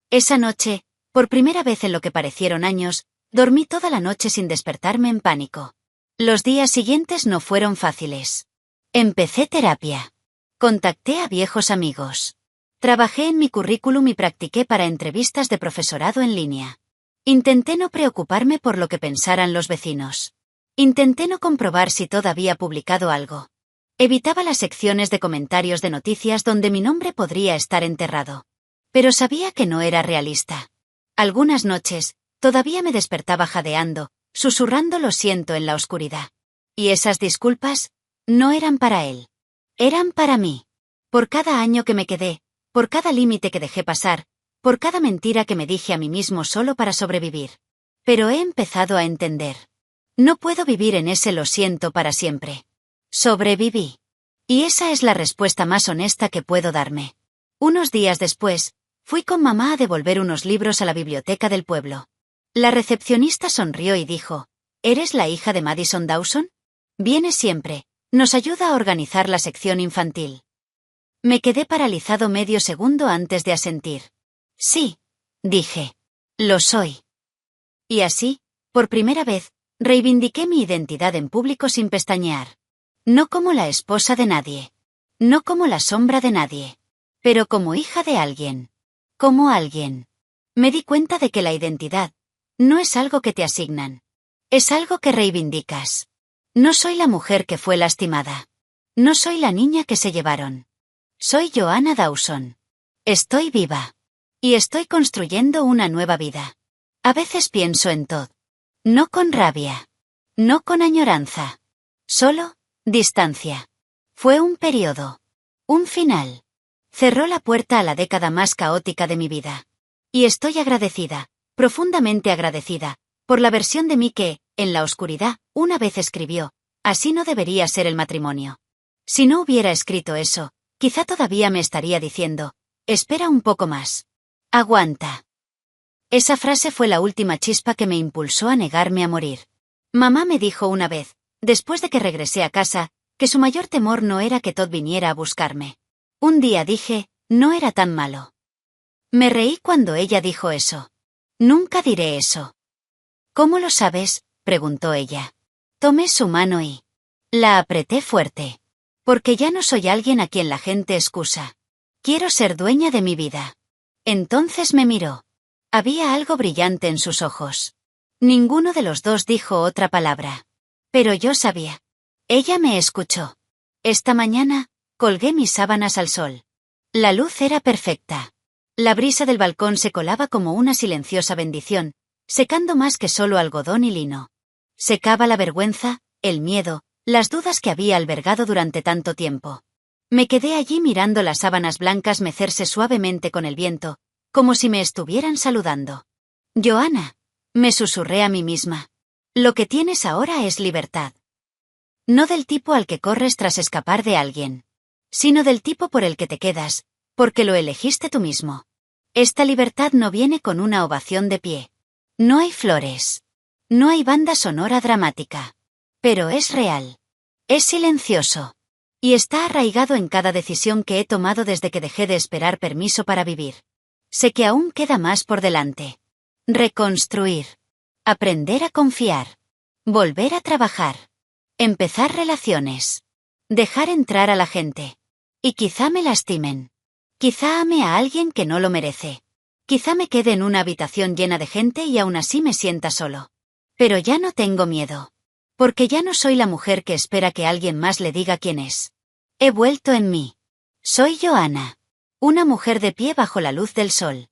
Esa noche, por primera vez en lo que parecieron años, dormí toda la noche sin despertarme en pánico. Los días siguientes no fueron fáciles. Empecé terapia. Contacté a viejos amigos. Trabajé en mi currículum y practiqué para entrevistas de profesorado en línea. Intenté no preocuparme por lo que pensaran los vecinos. Intenté no comprobar si todavía publicado algo. Evitaba las secciones de comentarios de noticias donde mi nombre podría estar enterrado. Pero sabía que no era realista. Algunas noches, todavía me despertaba jadeando, susurrando lo siento en la oscuridad. Y esas disculpas no eran para él. Eran para mí. Por cada año que me quedé, por cada límite que dejé pasar, por cada mentira que me dije a mí mismo solo para sobrevivir. Pero he empezado a entender. No puedo vivir en ese lo siento para siempre. Sobreviví. Y esa es la respuesta más honesta que puedo darme. Unos días después, fui con mamá a devolver unos libros a la biblioteca del pueblo. La recepcionista sonrió y dijo: ¿eres la hija de Madison Dawson? Viene siempre, nos ayuda a organizar la sección infantil. Me quedé paralizado medio segundo antes de asentir. Sí, dije. Lo soy. Y así, por primera vez, reivindiqué mi identidad en público sin pestañear. No como la esposa de nadie. No como la sombra de nadie. Pero como hija de alguien. Como alguien. Me di cuenta de que la identidad no es algo que te asignan. Es algo que reivindicas. No soy la mujer que fue lastimada. No soy la niña que se llevaron. Soy Johanna Dawson. Estoy viva. Y estoy construyendo una nueva vida. A veces pienso en Todd. No con rabia. No con añoranza. Solo distancia. Fue un periodo. Un final. Cerró la puerta a la década más caótica de mi vida. Y estoy agradecida, profundamente agradecida, por la versión de mí que, en la oscuridad, una vez escribió: así no debería ser el matrimonio. Si no hubiera escrito eso, quizá todavía me estaría diciendo: espera un poco más. Aguanta. Esa frase fue la última chispa que me impulsó a negarme a morir. Mamá me dijo una vez, después de que regresé a casa, que su mayor temor no era que Todd viniera a buscarme. Un día dije: no era tan malo. Me reí cuando ella dijo eso. Nunca diré eso. ¿Cómo lo sabes?, preguntó ella. Tomé su mano y la apreté fuerte. Porque ya no soy alguien a quien la gente excusa. Quiero ser dueña de mi vida. Entonces me miró. Había algo brillante en sus ojos. Ninguno de los dos dijo otra palabra. Pero yo sabía. Ella me escuchó. Esta mañana, colgué mis sábanas al sol. La luz era perfecta. La brisa del balcón se colaba como una silenciosa bendición, secando más que solo algodón y lino. Secaba la vergüenza, el miedo, las dudas que había albergado durante tanto tiempo. Me quedé allí mirando las sábanas blancas mecerse suavemente con el viento, como si me estuvieran saludando. Johanna, me susurré a mí misma. Lo que tienes ahora es libertad. No del tipo al que corres tras escapar de alguien, sino del tipo por el que te quedas, porque lo elegiste tú mismo. Esta libertad no viene con una ovación de pie. No hay flores. No hay banda sonora dramática. Pero es real. Es silencioso. Y está arraigado en cada decisión que he tomado desde que dejé de esperar permiso para vivir. Sé que aún queda más por delante. Reconstruir. Aprender a confiar. Volver a trabajar. Empezar relaciones. Dejar entrar a la gente. Y quizá me lastimen. Quizá ame a alguien que no lo merece. Quizá me quede en una habitación llena de gente y aún así me sienta solo. Pero ya no tengo miedo. Porque ya no soy la mujer que espera que alguien más le diga quién es. He vuelto en mí. Soy Johanna. Una mujer de pie bajo la luz del sol.